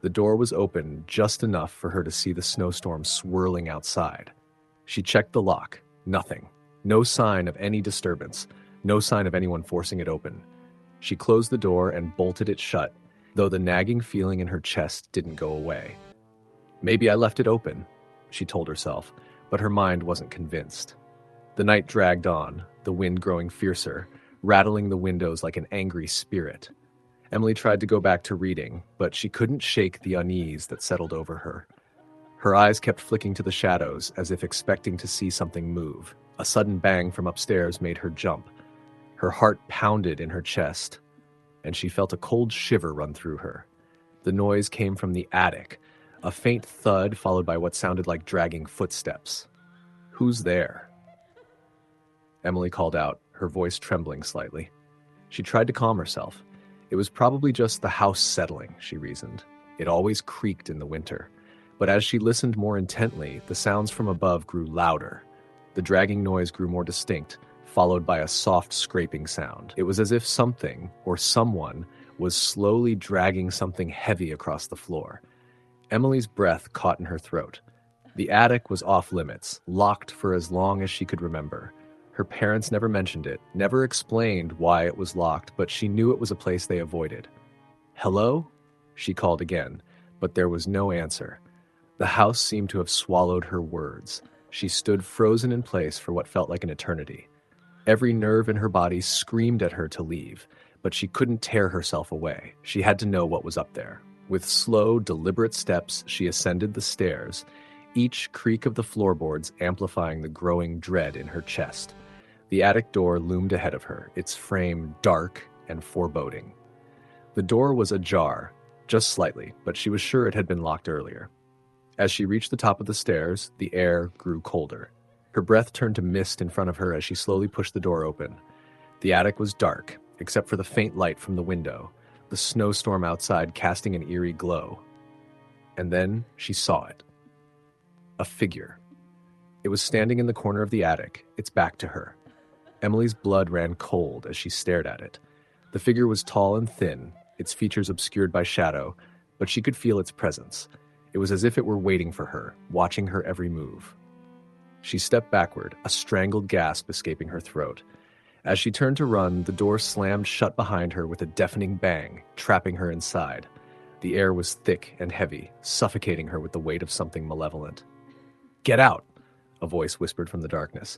The door was open just enough for her to see the snowstorm swirling outside. She checked the lock. Nothing. No sign of any disturbance. No sign of anyone forcing it open. She closed the door and bolted it shut, though the nagging feeling in her chest didn't go away. Maybe I left it open, she told herself, but her mind wasn't convinced. The night dragged on, the wind growing fiercer, rattling the windows like an angry spirit. Emily tried to go back to reading, but she couldn't shake the unease that settled over her. Her eyes kept flicking to the shadows, as if expecting to see something move. A sudden bang from upstairs made her jump. Her heart pounded in her chest, and she felt a cold shiver run through her. The noise came from the attic, A faint thud followed by what sounded like dragging footsteps. "Who's there?" Emily called out, her voice trembling slightly. She tried to calm herself. It was probably just the house settling, she reasoned. It always creaked in the winter. But as she listened more intently, the sounds from above grew louder. The dragging noise grew more distinct, followed by a soft scraping sound. It was as if something, or someone, was slowly dragging something heavy across the floor. Emily's breath caught in her throat. The attic was off limits, locked for as long as she could remember. Her parents never mentioned it, never explained why it was locked, but she knew it was a place they avoided. "Hello?" she called again, but there was no answer. The house seemed to have swallowed her words. She stood frozen in place for what felt like an eternity. Every nerve in her body screamed at her to leave, but she couldn't tear herself away. She had to know what was up there. With slow, deliberate steps, she ascended the stairs, each creak of the floorboards amplifying the growing dread in her chest. The attic door loomed ahead of her, its frame dark and foreboding. The door was ajar, just slightly, but she was sure it had been locked earlier. As she reached the top of the stairs, the air grew colder. Her breath turned to mist in front of her as she slowly pushed the door open. The attic was dark, except for the faint light from the window, the snowstorm outside casting an eerie glow. And then she saw it. A figure. It was standing in the corner of the attic, its back to her. Emily's blood ran cold as she stared at it. The figure was tall and thin, its features obscured by shadow, but she could feel its presence. It was as if it were waiting for her, watching her every move. She stepped backward, a strangled gasp escaping her throat. As she turned to run, the door slammed shut behind her with a deafening bang, trapping her inside. The air was thick and heavy, suffocating her with the weight of something malevolent. "Get out!" a voice whispered from the darkness.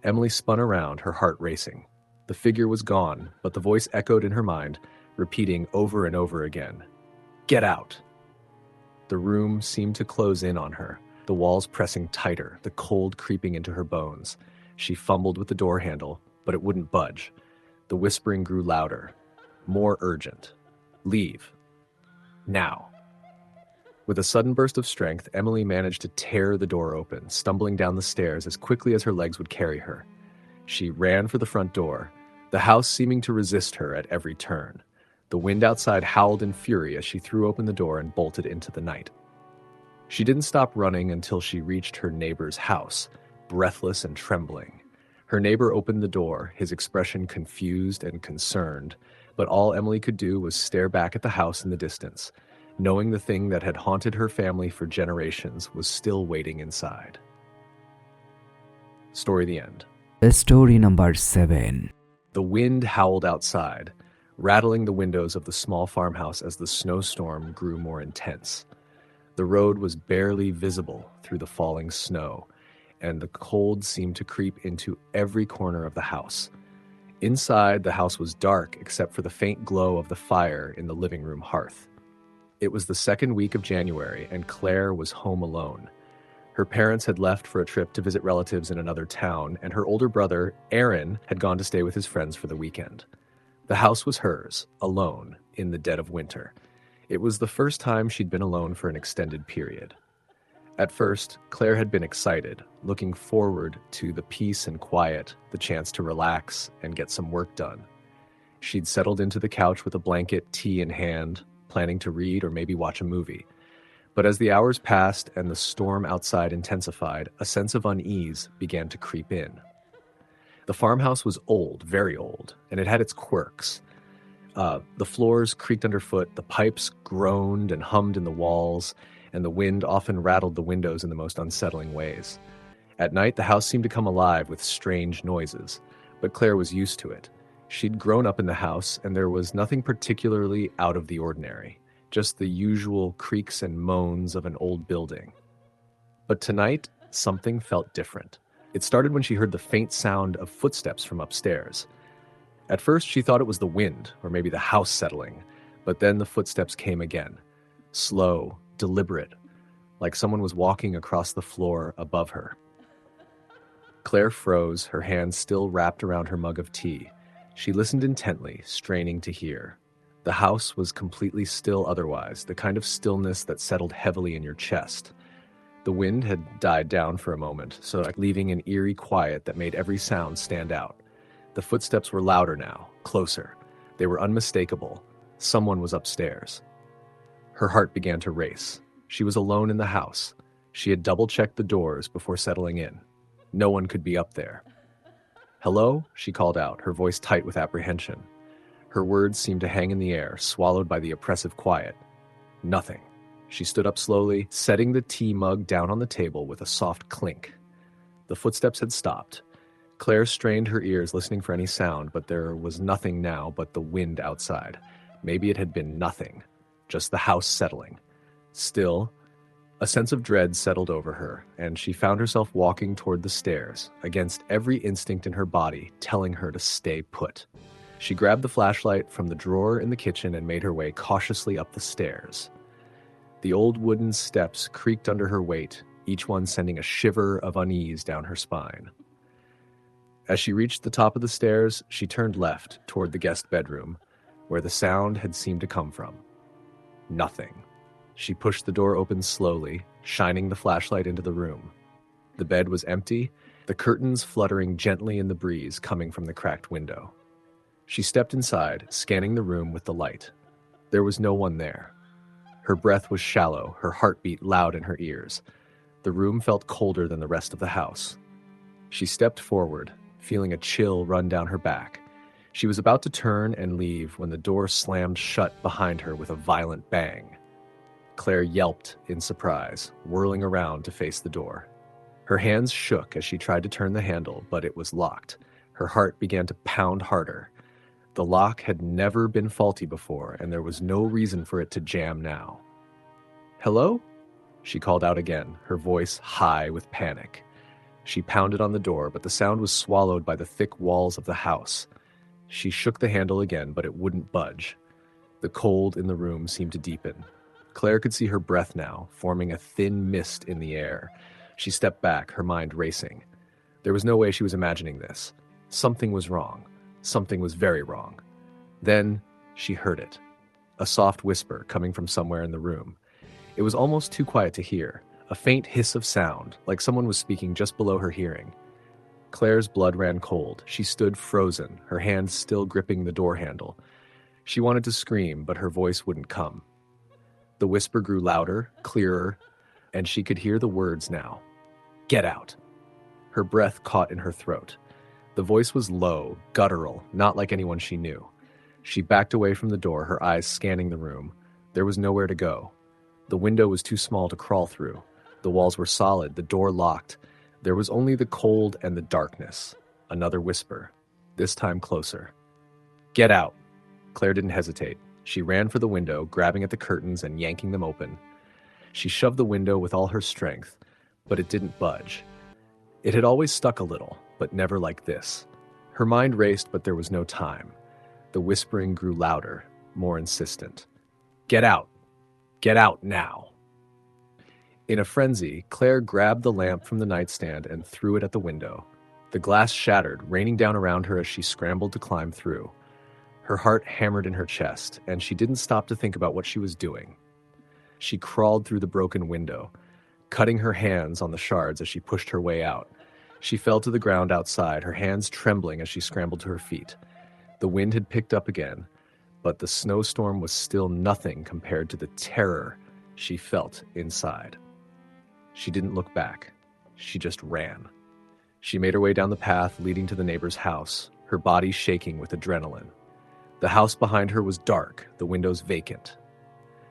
Emily spun around, her heart racing. The figure was gone, but the voice echoed in her mind, repeating over and over again, "Get out!" The room seemed to close in on her, the walls pressing tighter, the cold creeping into her bones. She fumbled with the door handle, but it wouldn't budge. The whispering grew louder, more urgent. "Leave. Now." With a sudden burst of strength, Emily managed to tear the door open, stumbling down the stairs as quickly as her legs would carry her. She ran for the front door, the house seeming to resist her at every turn. The wind outside howled in fury as she threw open the door and bolted into the night. She didn't stop running until she reached her neighbor's house, breathless and trembling. Her neighbor opened the door, his expression confused and concerned, but all Emily could do was stare back at the house in the distance, knowing the thing that had haunted her family for generations was still waiting inside. Story the end. Story number 7. The wind howled outside, rattling the windows of the small farmhouse as the snowstorm grew more intense. The road was barely visible through the falling snow, and the cold seemed to creep into every corner of the house. Inside, the house was dark except for the faint glow of the fire in the living room hearth. It was the second week of January, and Claire was home alone. Her parents had left for a trip to visit relatives in another town, and her older brother, Aaron, had gone to stay with his friends for the weekend. The house was hers, alone, in the dead of winter. It was the first time she'd been alone for an extended period. At first, Claire had been excited, looking forward to the peace and quiet, the chance to relax and get some work done. She'd settled into the couch with a blanket, tea in hand, planning to read or maybe watch a movie. But as the hours passed and the storm outside intensified, a sense of unease began to creep in. The farmhouse was old, very old, and it had its quirks. The floors creaked underfoot, the pipes groaned and hummed in the walls, and the wind often rattled the windows in the most unsettling ways. At night, the house seemed to come alive with strange noises, but Claire was used to it. She'd grown up in the house, and there was nothing particularly out of the ordinary, just the usual creaks and moans of an old building. But tonight, something felt different. It started when she heard the faint sound of footsteps from upstairs. At first, she thought it was the wind, or maybe the house settling, but then the footsteps came again, slow, deliberate, like someone was walking across the floor above her. Claire froze, her hands still wrapped around her mug of tea. She listened intently, straining to hear. The house was completely still otherwise, the kind of stillness that settled heavily in your chest. The wind had died down for a moment, so leaving an eerie quiet that made every sound stand out. The footsteps were louder now, closer. They were unmistakable. Someone was upstairs. Her heart began to race. She was alone in the house. She had double-checked the doors before settling in. No one could be up there. "Hello?" she called out, her voice tight with apprehension. Her words seemed to hang in the air, swallowed by the oppressive quiet. Nothing. She stood up slowly, setting the tea mug down on the table with a soft clink. The footsteps had stopped. Claire strained her ears, listening for any sound, but there was nothing now but the wind outside. Maybe it had been nothing, just the house settling. Still, a sense of dread settled over her, and she found herself walking toward the stairs, against every instinct in her body telling her to stay put. She grabbed the flashlight from the drawer in the kitchen and made her way cautiously up the stairs. The old wooden steps creaked under her weight, each one sending a shiver of unease down her spine. As she reached the top of the stairs, she turned left toward the guest bedroom, where the sound had seemed to come from. Nothing. She pushed the door open slowly, shining the flashlight into the room. The bed was empty, the curtains fluttering gently in the breeze coming from the cracked window. She stepped inside, scanning the room with the light. There was no one there. Her breath was shallow, her heartbeat loud in her ears. The room felt colder than the rest of the house. She stepped forward, feeling a chill run down her back. She was about to turn and leave when the door slammed shut behind her with a violent bang. Claire yelped in surprise, whirling around to face the door. Her hands shook as she tried to turn the handle, but it was locked. Her heart began to pound harder. The lock had never been faulty before, and there was no reason for it to jam now. "Hello?" she called out again, her voice high with panic. She pounded on the door, but the sound was swallowed by the thick walls of the house. She shook the handle again, but it wouldn't budge. The cold in the room seemed to deepen. Claire could see her breath now, forming a thin mist in the air. She stepped back, her mind racing. There was no way she was imagining this. Something was wrong. Something was very wrong. Then she heard it. A soft whisper coming from somewhere in the room. It was almost too quiet to hear. A faint hiss of sound, like someone was speaking just below her hearing. Claire's blood ran cold. She stood frozen, her hands still gripping the door handle. She wanted to scream, but her voice wouldn't come. The whisper grew louder, clearer, and she could hear the words now. "Get out." Her breath caught in her throat. The voice was low, guttural, not like anyone she knew. She backed away from the door, her eyes scanning the room. There was nowhere to go. The window was too small to crawl through. The walls were solid, the door locked. There was only the cold and the darkness. Another whisper, this time closer. "Get out." Claire didn't hesitate. She ran for the window, grabbing at the curtains and yanking them open. She shoved the window with all her strength, but it didn't budge. It had always stuck a little, but never like this. Her mind raced, but there was no time. The whispering grew louder, more insistent. "Get out. Get out now." In a frenzy, Claire grabbed the lamp from the nightstand and threw it at the window. The glass shattered, raining down around her as she scrambled to climb through. Her heart hammered in her chest, and she didn't stop to think about what she was doing. She crawled through the broken window, cutting her hands on the shards as she pushed her way out. She fell to the ground outside, her hands trembling as she scrambled to her feet. The wind had picked up again, but the snowstorm was still nothing compared to the terror she felt inside. She didn't look back. She just ran. She made her way down the path leading to the neighbor's house, her body shaking with adrenaline. The house behind her was dark, the windows vacant.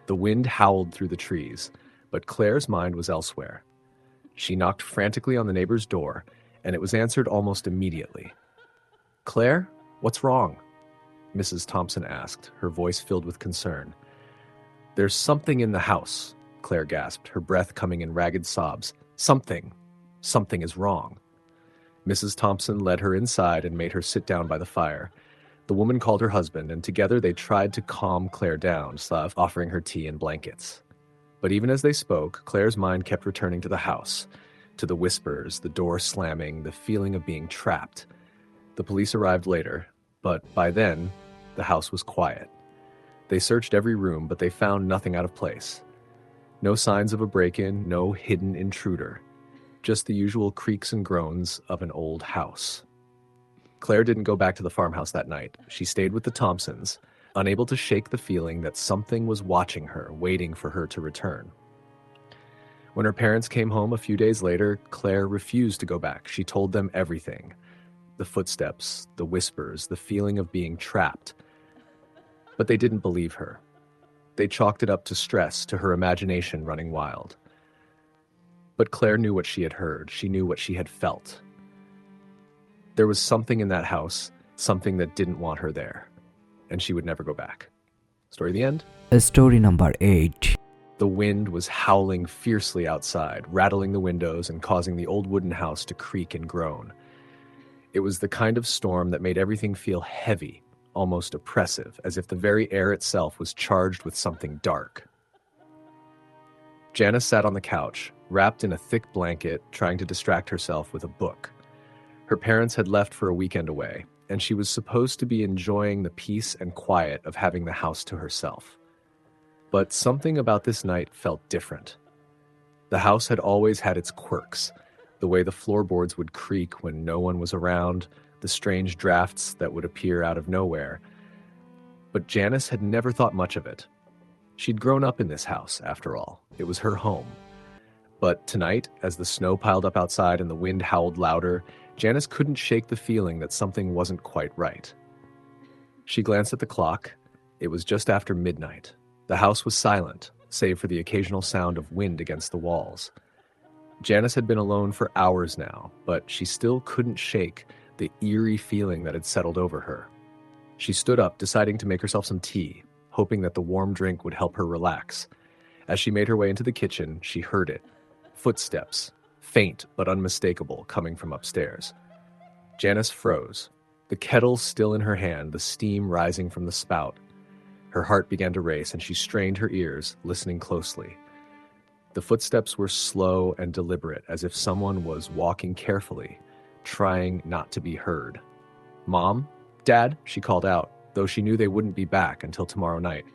The wind howled through the trees, but Claire's mind was elsewhere. She knocked frantically on the neighbor's door, and it was answered almost immediately. "Claire, what's wrong?" Mrs. Thompson asked, her voice filled with concern. "There's something in the house," Claire gasped, her breath coming in ragged sobs. Something is wrong." Mrs. Thompson led her inside and made her sit down by the fire. The woman called her husband, and together they tried to calm Claire down, offering her tea and blankets. But even as they spoke, Claire's mind kept returning to the house, to the whispers, the door slamming, the feeling of being trapped. The police arrived later, but by then, the house was quiet. They searched every room, but they found nothing out of place. No signs of a break-in, no hidden intruder. Just the usual creaks and groans of an old house. Claire didn't go back to the farmhouse that night. She stayed with the Thompsons, unable to shake the feeling that something was watching her, waiting for her to return. When her parents came home a few days later, Claire refused to go back. She told them everything. The footsteps, the whispers, the feeling of being trapped. But they didn't believe her. They chalked it up to stress, to her imagination running wild. But Claire knew what she had heard. She knew what she had felt. There was something in that house, something that didn't want her there, and she would never go back. Story the end. Story number 8. The wind was howling fiercely outside, rattling the windows and causing the old wooden house to creak and groan. It was the kind of storm that made everything feel heavy, almost oppressive, as if the very air itself was charged with something dark. Janice sat on the couch, wrapped in a thick blanket, trying to distract herself with a book. Her parents had left for a weekend away, and she was supposed to be enjoying the peace and quiet of having the house to herself. But something about this night felt different. The house had always had its quirks, the way the floorboards would creak when no one was around, the strange drafts that would appear out of nowhere. But Janice had never thought much of it. She'd grown up in this house, after all. It was her home. But tonight, as the snow piled up outside and the wind howled louder, Janice couldn't shake the feeling that something wasn't quite right. She glanced at the clock. It was just after midnight. The house was silent, save for the occasional sound of wind against the walls. Janice had been alone for hours now, but she still couldn't shake the eerie feeling that had settled over her. She stood up, deciding to make herself some tea, hoping that the warm drink would help her relax. As she made her way into the kitchen, she heard it. Footsteps, faint but unmistakable, coming from upstairs. Janice froze, the kettle still in her hand, the steam rising from the spout. Her heart began to race, and she strained her ears, listening closely. The footsteps were slow and deliberate, as if someone was walking carefully, trying not to be heard. "Mom? Dad?" she called out, though she knew they wouldn't be back until tomorrow night.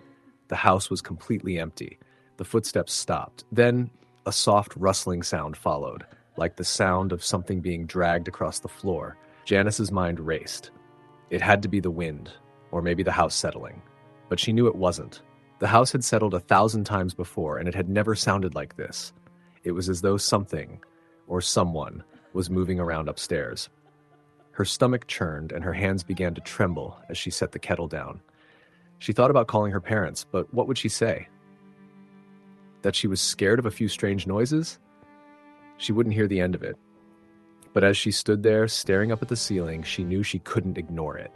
The house was completely empty. The footsteps stopped. Then a soft rustling sound followed, like the sound of something being dragged across the floor. Janice's mind raced. It had to be the wind, or maybe the house settling. But she knew it wasn't. The house had settled 1,000 times before, and it had never sounded like this. It was as though something, or someone, was moving around upstairs. Her stomach churned, and her hands began to tremble as she set the kettle down. She thought about calling her parents, but what would she say? That she was scared of a few strange noises? She wouldn't hear the end of it. But as she stood there, staring up at the ceiling, she knew she couldn't ignore it.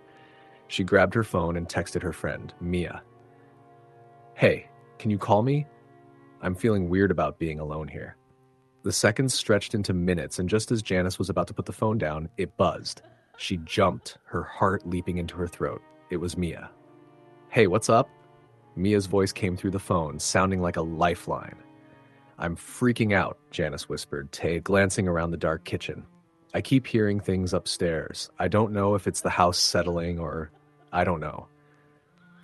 She grabbed her phone and texted her friend, Mia. "Hey, can you call me? I'm feeling weird about being alone here." The seconds stretched into minutes, and just as Janice was about to put the phone down, it buzzed. She jumped, her heart leaping into her throat. It was Mia. "Hey, what's up?" Mia's voice came through the phone, sounding like a lifeline. "I'm freaking out," Janice whispered, glancing around the dark kitchen. "I keep hearing things upstairs. I don't know if it's the house settling or I don't know."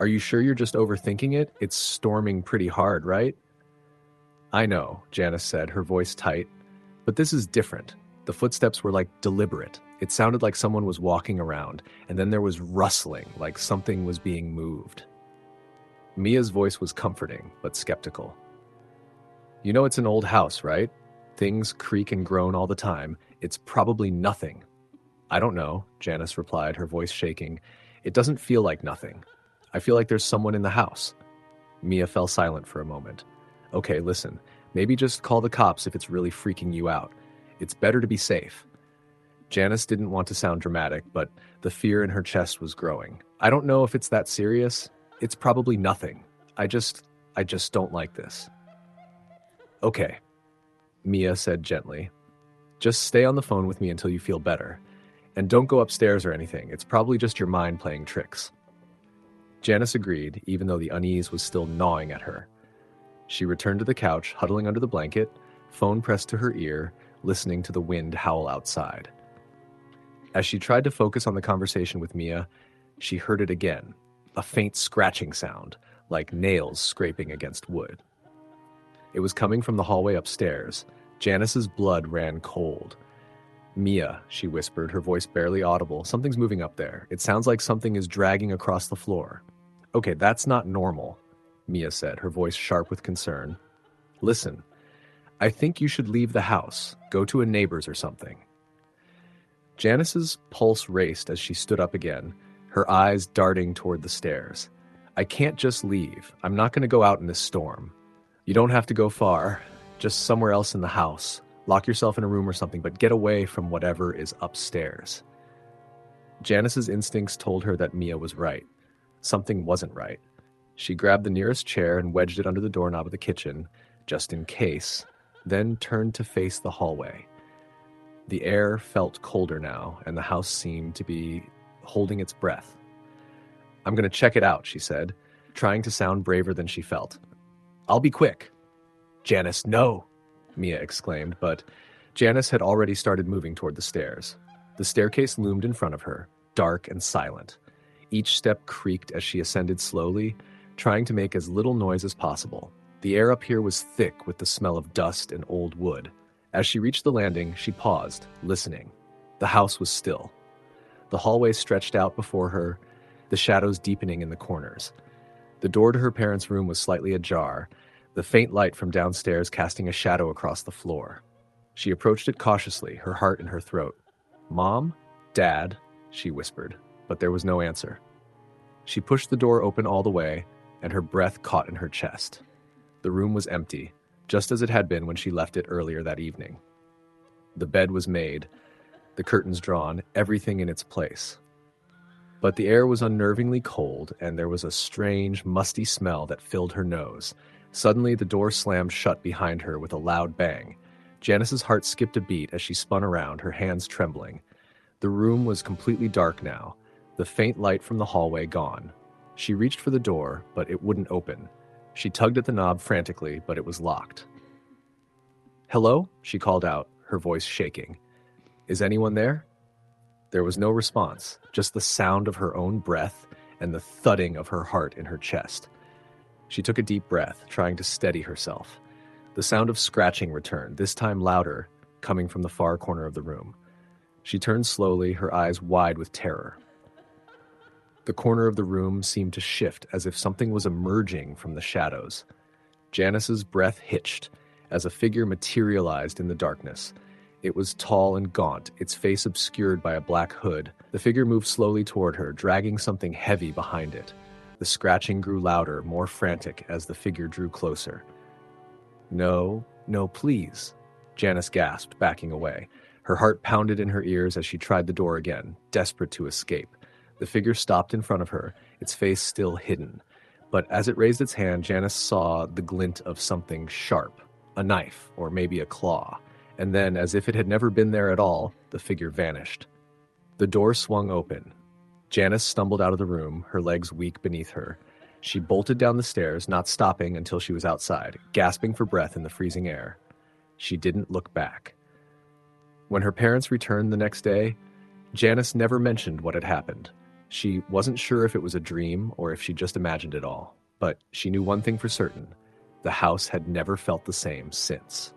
"Are you sure you're just overthinking it? It's storming pretty hard, right?" "I know," Janice said, her voice tight. "But this is different." The footsteps were like deliberate. It sounded like someone was walking around, and then there was rustling, like something was being moved. Mia's voice was comforting, but skeptical. "You know it's an old house, right? Things creak and groan all the time. It's probably nothing." "I don't know," Janice replied, her voice shaking. "It doesn't feel like nothing. I feel like there's someone in the house." Mia fell silent for a moment. "Okay, listen, maybe just call the cops if it's really freaking you out. It's better to be safe." Janice didn't want to sound dramatic, but the fear in her chest was growing. "I don't know if it's that serious. It's probably nothing. I just don't like this." "Okay," Mia said gently. "Just stay on the phone with me until you feel better. And don't go upstairs or anything. It's probably just your mind playing tricks." Janice agreed, even though the unease was still gnawing at her. She returned to the couch, huddling under the blanket, phone pressed to her ear, listening to the wind howl outside. As she tried to focus on the conversation with Mia, she heard it again, a faint scratching sound, like nails scraping against wood. It was coming from the hallway upstairs. Janice's blood ran cold. "Mia," she whispered, her voice barely audible. "Something's moving up there. It sounds like something is dragging across the floor." "Okay, that's not normal," Mia said, her voice sharp with concern. "Listen, I think you should leave the house. Go to a neighbor's or something." Janice's pulse raced as she stood up again, her eyes darting toward the stairs. "I can't just leave. I'm not going to go out in this storm. You don't have to go far, just somewhere else in the house. Lock yourself in a room or something, but get away from whatever is upstairs." Janice's instincts told her that Mia was right. Something wasn't right. She grabbed the nearest chair and wedged it under the doorknob of the kitchen, just in case, then turned to face the hallway. The air felt colder now, and the house seemed to be holding its breath. "I'm going to check it out," she said, trying to sound braver than she felt. "I'll be quick." "Janice, no!" Mia exclaimed, but Janice had already started moving toward the stairs. The staircase loomed in front of her, dark and silent. Each step creaked as she ascended slowly, trying to make as little noise as possible. The air up here was thick with the smell of dust and old wood. As she reached the landing, she paused, listening. The house was still. The hallway stretched out before her, the shadows deepening in the corners. The door to her parents' room was slightly ajar, the faint light from downstairs casting a shadow across the floor. She approached it cautiously, her heart in her throat. "Mom? Dad?" she whispered, but there was no answer. She pushed the door open all the way, and her breath caught in her chest. The room was empty, just as it had been when she left it earlier that evening. The bed was made, the curtains drawn, everything in its place. But the air was unnervingly cold, and there was a strange, musty smell that filled her nose. Suddenly, the door slammed shut behind her with a loud bang. Janice's heart skipped a beat as she spun around, her hands trembling. The room was completely dark now, the faint light from the hallway gone. She reached for the door, but it wouldn't open. She tugged at the knob frantically, but it was locked. "Hello?" she called out, her voice shaking. "Is anyone there?" There was no response, just the sound of her own breath and the thudding of her heart in her chest. She took a deep breath, trying to steady herself. The sound of scratching returned, this time louder, coming from the far corner of the room. She turned slowly, her eyes wide with terror. The corner of the room seemed to shift as if something was emerging from the shadows. Janice's breath hitched as a figure materialized in the darkness. It was tall and gaunt, its face obscured by a black hood. The figure moved slowly toward her, dragging something heavy behind it. The scratching grew louder, more frantic, as the figure drew closer. "No, no, please," Janice gasped, backing away. Her heart pounded in her ears as she tried the door again, desperate to escape. The figure stopped in front of her, its face still hidden. But as it raised its hand, Janice saw the glint of something sharp, a knife, or maybe a claw. And then, as if it had never been there at all, the figure vanished. The door swung open. Janice stumbled out of the room, her legs weak beneath her. She bolted down the stairs, not stopping until she was outside, gasping for breath in the freezing air. She didn't look back. When her parents returned the next day, Janice never mentioned what had happened. She wasn't sure if it was a dream or if she just imagined it all, but she knew one thing for certain. The house had never felt the same since.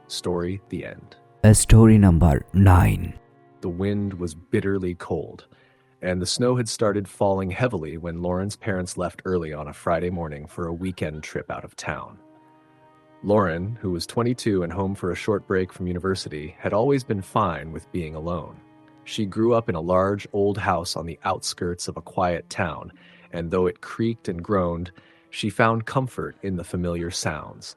Story the end. Story number 9. The wind was bitterly cold, and the snow had started falling heavily when Lauren's parents left early on a Friday morning for a weekend trip out of town. Lauren, who was 22 and home for a short break from university, had always been fine with being alone. She grew up in a large, old house on the outskirts of a quiet town, and though it creaked and groaned, she found comfort in the familiar sounds.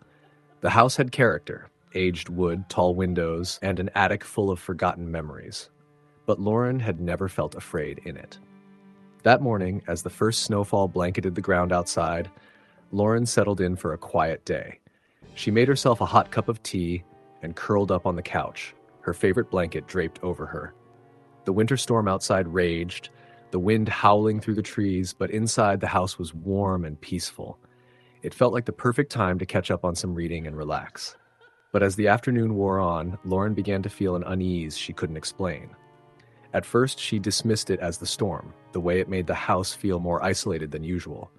The house had character, aged wood, tall windows, and an attic full of forgotten memories. But Lauren had never felt afraid in it. That morning, as the first snowfall blanketed the ground outside, Lauren settled in for a quiet day. She made herself a hot cup of tea and curled up on the couch, her favorite blanket draped over her. The winter storm outside raged, the wind howling through the trees, but inside the house was warm and peaceful. It felt like the perfect time to catch up on some reading and relax. But as the afternoon wore on, Lauren began to feel an unease she couldn't explain. At first, she dismissed it as the storm, the way it made the house feel more isolated than usual.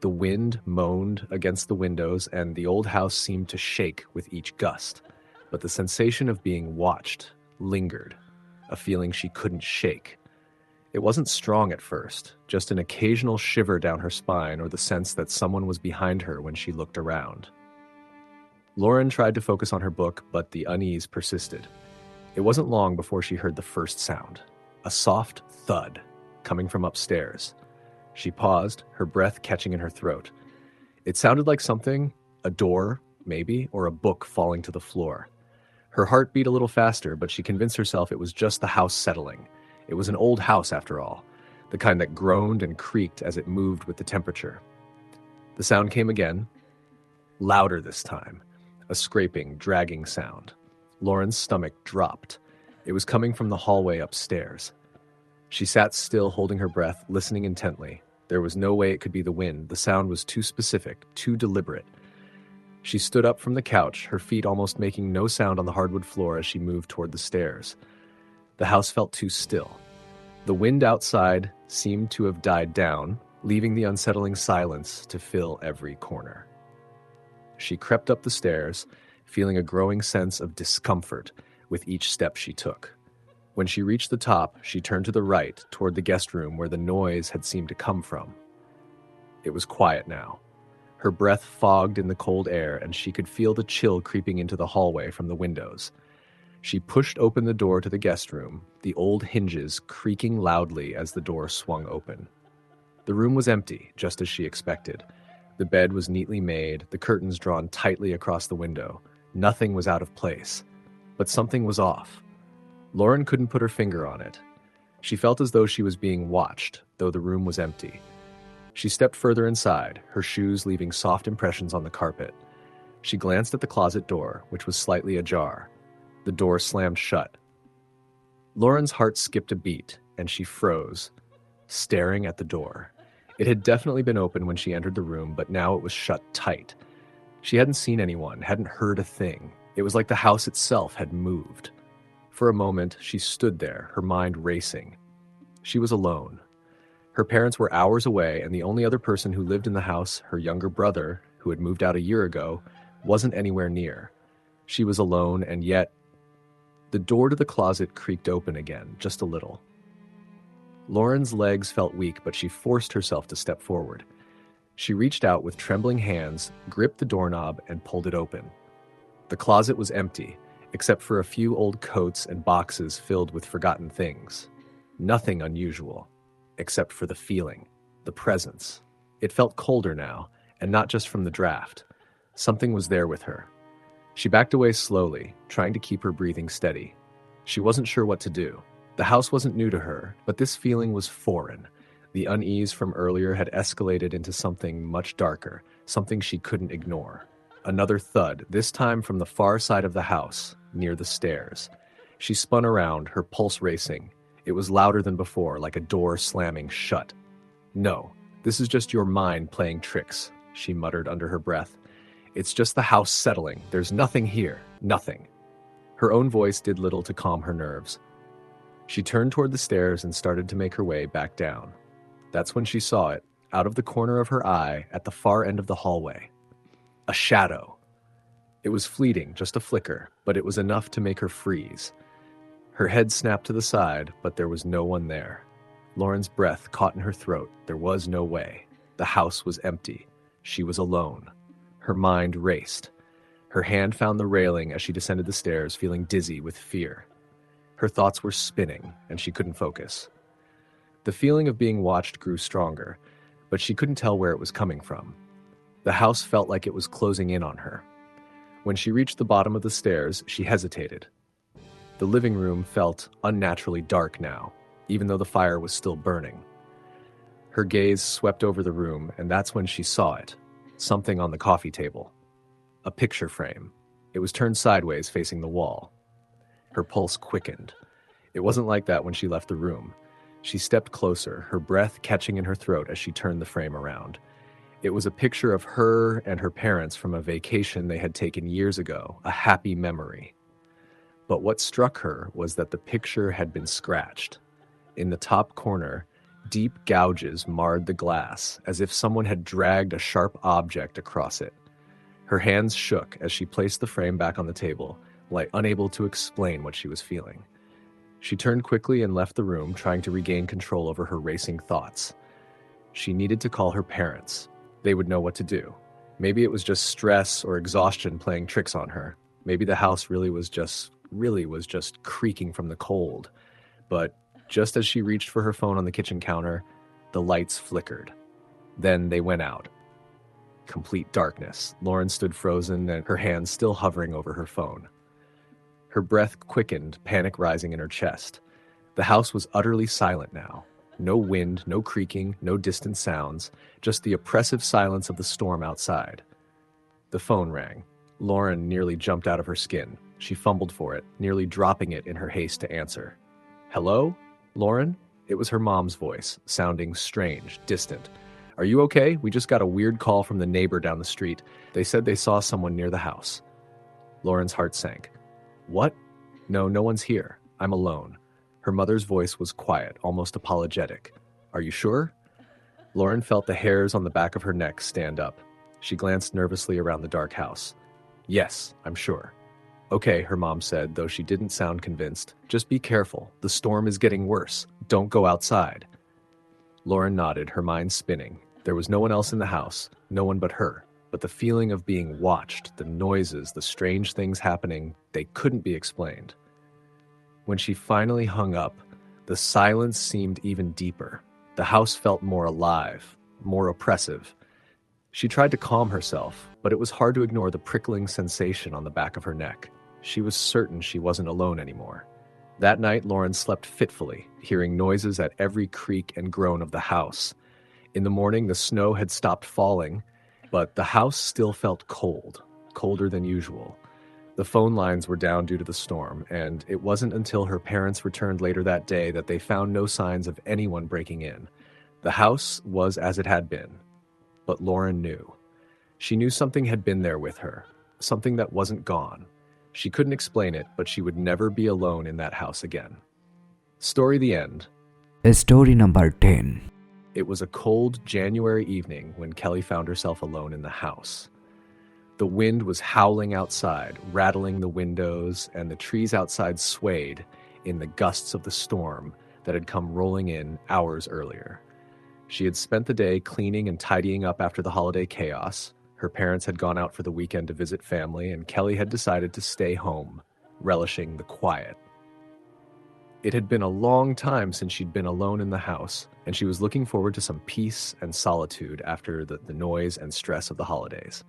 The wind moaned against the windows, and the old house seemed to shake with each gust. But the sensation of being watched lingered, a feeling she couldn't shake. It wasn't strong at first, just an occasional shiver down her spine or the sense that someone was behind her when she looked around. Lauren tried to focus on her book, but the unease persisted. It wasn't long before she heard the first sound, a soft thud coming from upstairs. She paused, her breath catching in her throat. It sounded like something, a door, maybe, or a book falling to the floor. Her heart beat a little faster, but she convinced herself it was just the house settling. It was an old house, after all, the kind that groaned and creaked as it moved with the temperature. The sound came again, louder this time, a scraping, dragging sound. Lauren's stomach dropped. It was coming from the hallway upstairs. She sat still, holding her breath, listening intently. There was no way it could be the wind. The sound was too specific, too deliberate. She stood up from the couch, her feet almost making no sound on the hardwood floor as she moved toward the stairs. The house felt too still. The wind outside seemed to have died down, leaving the unsettling silence to fill every corner. She crept up the stairs, feeling a growing sense of discomfort with each step she took. When she reached the top, she turned to the right, toward the guest room where the noise had seemed to come from. It was quiet now. Her breath fogged in the cold air, and she could feel the chill creeping into the hallway from the windows. She pushed open the door to the guest room, the old hinges creaking loudly as the door swung open. The room was empty, just as she expected. The bed was neatly made, the curtains drawn tightly across the window. Nothing was out of place. But something was off. Lauren couldn't put her finger on it. She felt as though she was being watched, though the room was empty. She stepped further inside, her shoes leaving soft impressions on the carpet. She glanced at the closet door, which was slightly ajar. The door slammed shut. Lauren's heart skipped a beat, and she froze, staring at the door. It had definitely been open when she entered the room, but now it was shut tight. She hadn't seen anyone, hadn't heard a thing. It was like the house itself had moved. For a moment, she stood there, her mind racing. She was alone. Her parents were hours away, and the only other person who lived in the house, her younger brother, who had moved out a year ago, wasn't anywhere near. She was alone, and yet the door to the closet creaked open again, just a little. Lauren's legs felt weak, but she forced herself to step forward. She reached out with trembling hands, gripped the doorknob, and pulled it open. The closet was empty, except for a few old coats and boxes filled with forgotten things. Nothing unusual, except for the feeling, the presence. It felt colder now, and not just from the draft. Something was there with her. She backed away slowly, trying to keep her breathing steady. She wasn't sure what to do. The house wasn't new to her, but this feeling was foreign. The unease from earlier had escalated into something much darker, something she couldn't ignore. Another thud, this time from the far side of the house, near the stairs. She spun around, her pulse racing. It was louder than before, like a door slamming shut. "No, this is just your mind playing tricks," she muttered under her breath. "It's just the house settling. There's nothing here. Nothing." Her own voice did little to calm her nerves. She turned toward the stairs and started to make her way back down. That's when she saw it, out of the corner of her eye, at the far end of the hallway. A shadow. It was fleeting, just a flicker, but it was enough to make her freeze. Her head snapped to the side, but there was no one there. Lauren's breath caught in her throat. There was no way. The house was empty. She was alone. Her mind raced. Her hand found the railing as she descended the stairs, feeling dizzy with fear. Her thoughts were spinning, and she couldn't focus. The feeling of being watched grew stronger, but she couldn't tell where it was coming from. The house felt like it was closing in on her. When she reached the bottom of the stairs, she hesitated. The living room felt unnaturally dark now, even though the fire was still burning. Her gaze swept over the room, and that's when she saw it. Something on the coffee table. A picture frame. It was turned sideways, facing the wall. Her pulse quickened. It wasn't like that when she left the room. She stepped closer, her breath catching in her throat as she turned the frame around. It was a picture of her and her parents from a vacation they had taken years ago, a happy memory. But what struck her was that the picture had been scratched. In the top corner, Deep gouges marred the glass, as if someone had dragged a sharp object across it. Her hands shook as she placed the frame back on the table, like unable to explain what she was feeling. She turned quickly and left the room, trying to regain control over her racing thoughts. She needed to call her parents. They would know what to do. Maybe it was just stress or exhaustion playing tricks on her. Maybe the house really was just creaking from the cold. But just as she reached for her phone on the kitchen counter, the lights flickered. Then they went out. Complete darkness. Lauren stood frozen and her hands still hovering over her phone. Her breath quickened, panic rising in her chest. The house was utterly silent now. No wind, no creaking, no distant sounds, just the oppressive silence of the storm outside. The phone rang. Lauren nearly jumped out of her skin. She fumbled for it, nearly dropping it in her haste to answer. "Hello? Lauren?" It was her mom's voice, sounding strange, distant. "Are you okay? We just got a weird call from the neighbor down the street. They said they saw someone near the house." Lauren's heart sank. "What? No, no one's here. I'm alone." Her mother's voice was quiet, almost apologetic. "Are you sure?" Lauren felt the hairs on the back of her neck stand up. She glanced nervously around the dark house. "Yes, I'm sure." "Okay," her mom said, though she didn't sound convinced. "Just be careful. The storm is getting worse. Don't go outside." Lauren nodded, her mind spinning. There was no one else in the house, no one but her. But the feeling of being watched, the noises, the strange things happening, they couldn't be explained. When she finally hung up, the silence seemed even deeper. The house felt more alive, more oppressive. She tried to calm herself, but it was hard to ignore the prickling sensation on the back of her neck. She was certain she wasn't alone anymore. That night, Lauren slept fitfully, hearing noises at every creak and groan of the house. In the morning, the snow had stopped falling, but the house still felt cold, colder than usual. The phone lines were down due to the storm, and it wasn't until her parents returned later that day that they found no signs of anyone breaking in. The house was as it had been, but Lauren knew. She knew something had been there with her, something that wasn't gone. She couldn't explain it, but she would never be alone in that house again. Story the end. Story number 10. It was a cold January evening when Kelly found herself alone in the house. The wind was howling outside, rattling the windows, and the trees outside swayed in the gusts of the storm that had come rolling in hours earlier. She had spent the day cleaning and tidying up after the holiday chaos. Her parents had gone out for the weekend to visit family, and Kelly had decided to stay home, relishing the quiet. It had been a long time since she'd been alone in the house, and she was looking forward to some peace and solitude after the noise and stress of the holidays.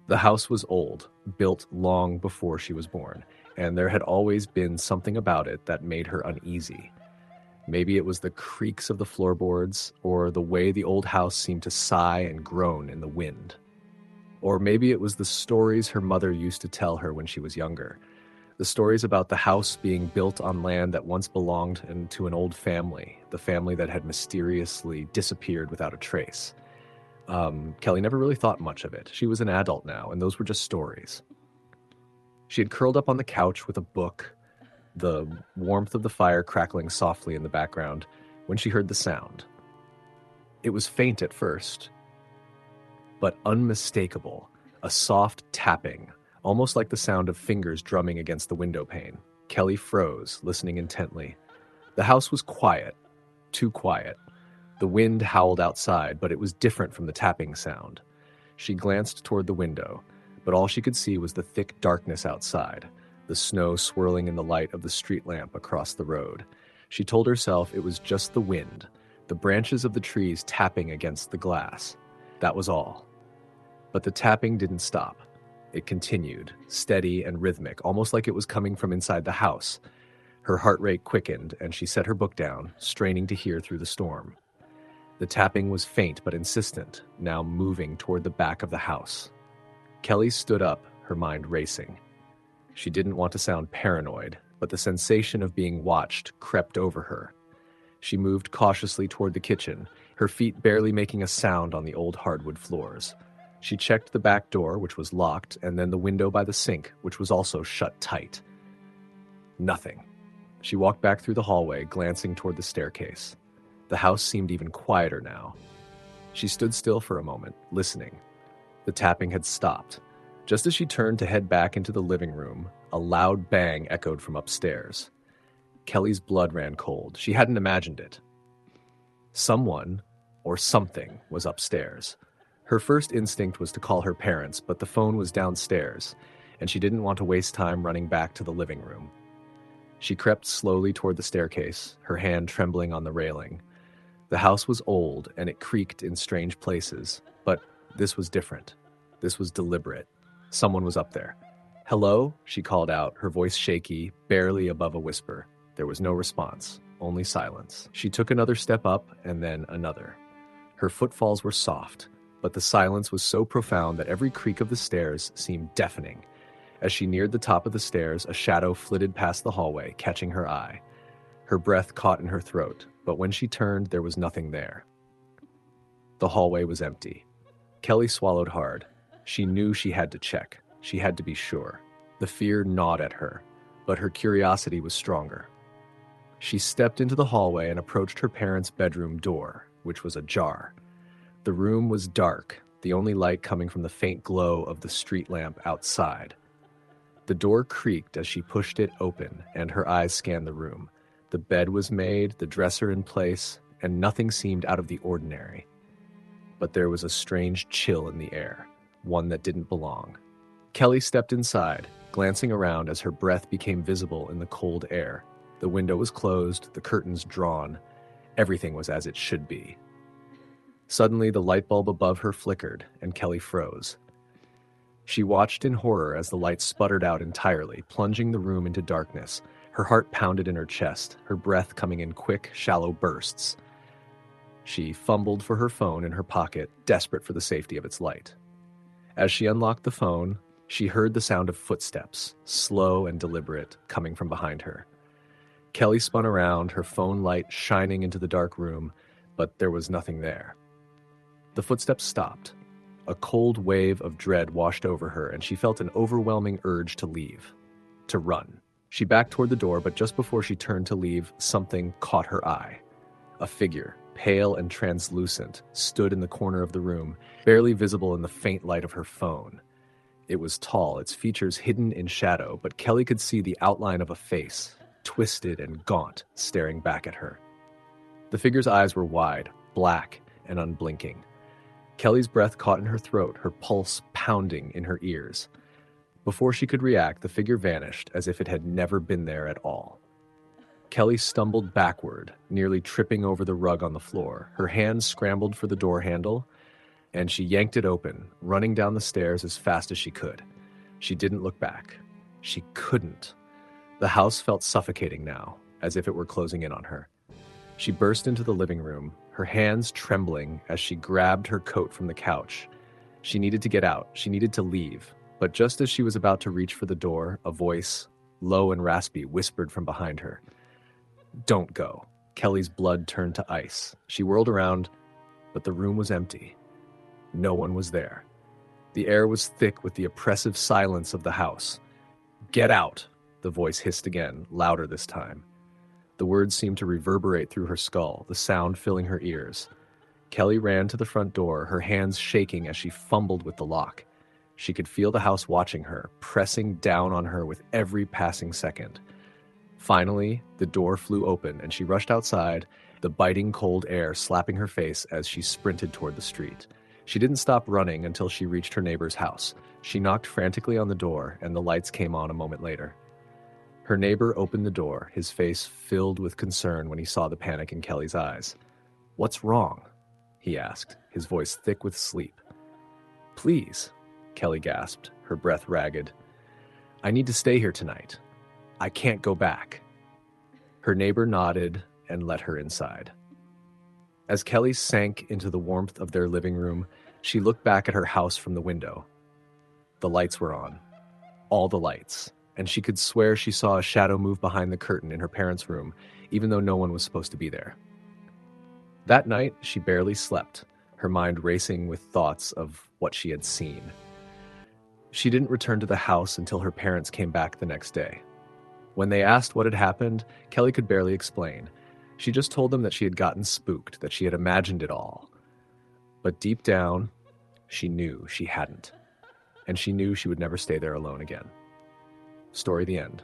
The house was old, built long before she was born, and there had always been something about it that made her uneasy. Maybe it was the creaks of the floorboards, or the way the old house seemed to sigh and groan in the wind. Or maybe it was the stories her mother used to tell her when she was younger. The stories about the house being built on land that once belonged to an old family, the family that had mysteriously disappeared without a trace. Kelly never really thought much of it. She was an adult now, and those were just stories. She had curled up on the couch with a book, the warmth of the fire crackling softly in the background, when she heard the sound. It was faint at first, but unmistakable, a soft tapping, almost like the sound of fingers drumming against the window pane. Kelly froze, listening intently. The house was quiet, too quiet. The wind howled outside, but it was different from the tapping sound. She glanced toward the window, but all she could see was the thick darkness outside, the snow swirling in the light of the street lamp across the road. She told herself it was just the wind, the branches of the trees tapping against the glass. That was all. But the tapping didn't stop. It continued, steady and rhythmic, almost like it was coming from inside the house. Her heart rate quickened, and she set her book down, straining to hear through the storm. The tapping was faint but insistent, now moving toward the back of the house. Kelly stood up, her mind racing. She didn't want to sound paranoid, but the sensation of being watched crept over her. She moved cautiously toward the kitchen, her feet barely making a sound on the old hardwood floors. She checked the back door, which was locked, and then the window by the sink, which was also shut tight. Nothing. She walked back through the hallway, glancing toward the staircase. The house seemed even quieter now. She stood still for a moment, listening. The tapping had stopped. Just as she turned to head back into the living room, a loud bang echoed from upstairs. Kelly's blood ran cold. She hadn't imagined it. Someone, or something, was upstairs. Her first instinct was to call her parents, but the phone was downstairs, and she didn't want to waste time running back to the living room. She crept slowly toward the staircase, her hand trembling on the railing. The house was old, and it creaked in strange places, but this was different. This was deliberate. Someone was up there. "Hello?" she called out, her voice shaky, barely above a whisper. There was no response, only silence. She took another step up, and then another. Her footfalls were soft, but the silence was so profound that every creak of the stairs seemed deafening. As she neared the top of the stairs, a shadow flitted past the hallway, catching her eye. Her breath caught in her throat, but when she turned, there was nothing there. The hallway was empty. Kelly swallowed hard. She knew she had to check. She had to be sure. The fear gnawed at her, but her curiosity was stronger. She stepped into the hallway and approached her parents' bedroom door, which was ajar. The room was dark, the only light coming from the faint glow of the street lamp outside. The door creaked as she pushed it open, and her eyes scanned the room. The bed was made, the dresser in place, and nothing seemed out of the ordinary. But there was a strange chill in the air, one that didn't belong. Kelly stepped inside, glancing around as her breath became visible in the cold air. The window was closed, the curtains drawn. Everything was as it should be. Suddenly, the light bulb above her flickered, and Kelly froze. She watched in horror as the light sputtered out entirely, plunging the room into darkness. Her heart pounded in her chest, her breath coming in quick, shallow bursts. She fumbled for her phone in her pocket, desperate for the safety of its light. As she unlocked the phone, she heard the sound of footsteps, slow and deliberate, coming from behind her. Kelly spun around, her phone light shining into the dark room, but there was nothing there. The footsteps stopped. A cold wave of dread washed over her, and she felt an overwhelming urge to leave, to run. She backed toward the door, but just before she turned to leave, something caught her eye. A figure, pale and translucent, stood in the corner of the room, barely visible in the faint light of her phone. It was tall, its features hidden in shadow, but Kelly could see the outline of a face, twisted and gaunt, staring back at her. The figure's eyes were wide, black, and unblinking. Kelly's breath caught in her throat, her pulse pounding in her ears. Before she could react, the figure vanished as if it had never been there at all. Kelly stumbled backward, nearly tripping over the rug on the floor. Her hands scrambled for the door handle, and she yanked it open, running down the stairs as fast as she could. She didn't look back. She couldn't. The house felt suffocating now, as if it were closing in on her. She burst into the living room, her hands trembling as she grabbed her coat from the couch. She needed to get out. She needed to leave. But just as she was about to reach for the door, a voice, low and raspy, whispered from behind her. "Don't go." Kelly's blood turned to ice. She whirled around, but the room was empty. No one was there. The air was thick with the oppressive silence of the house. "Get out," the voice hissed again, louder this time. The words seemed to reverberate through her skull, the sound filling her ears. Kelly ran to the front door, her hands shaking as she fumbled with the lock. She could feel the house watching her, pressing down on her with every passing second. Finally, the door flew open and she rushed outside, the biting cold air slapping her face as she sprinted toward the street. She didn't stop running until she reached her neighbor's house. She knocked frantically on the door, and the lights came on a moment later. Her neighbor opened the door, his face filled with concern when he saw the panic in Kelly's eyes. "What's wrong?" he asked, his voice thick with sleep. "Please," Kelly gasped, her breath ragged. "I need to stay here tonight. I can't go back." Her neighbor nodded and let her inside. As Kelly sank into the warmth of their living room, she looked back at her house from the window. The lights were on. All the lights. And she could swear she saw a shadow move behind the curtain in her parents' room, even though no one was supposed to be there. That night, she barely slept, her mind racing with thoughts of what she had seen. She didn't return to the house until her parents came back the next day. When they asked what had happened, Kelly could barely explain. She just told them that she had gotten spooked, that she had imagined it all. But deep down, she knew she hadn't. And she knew she would never stay there alone again. Story the end.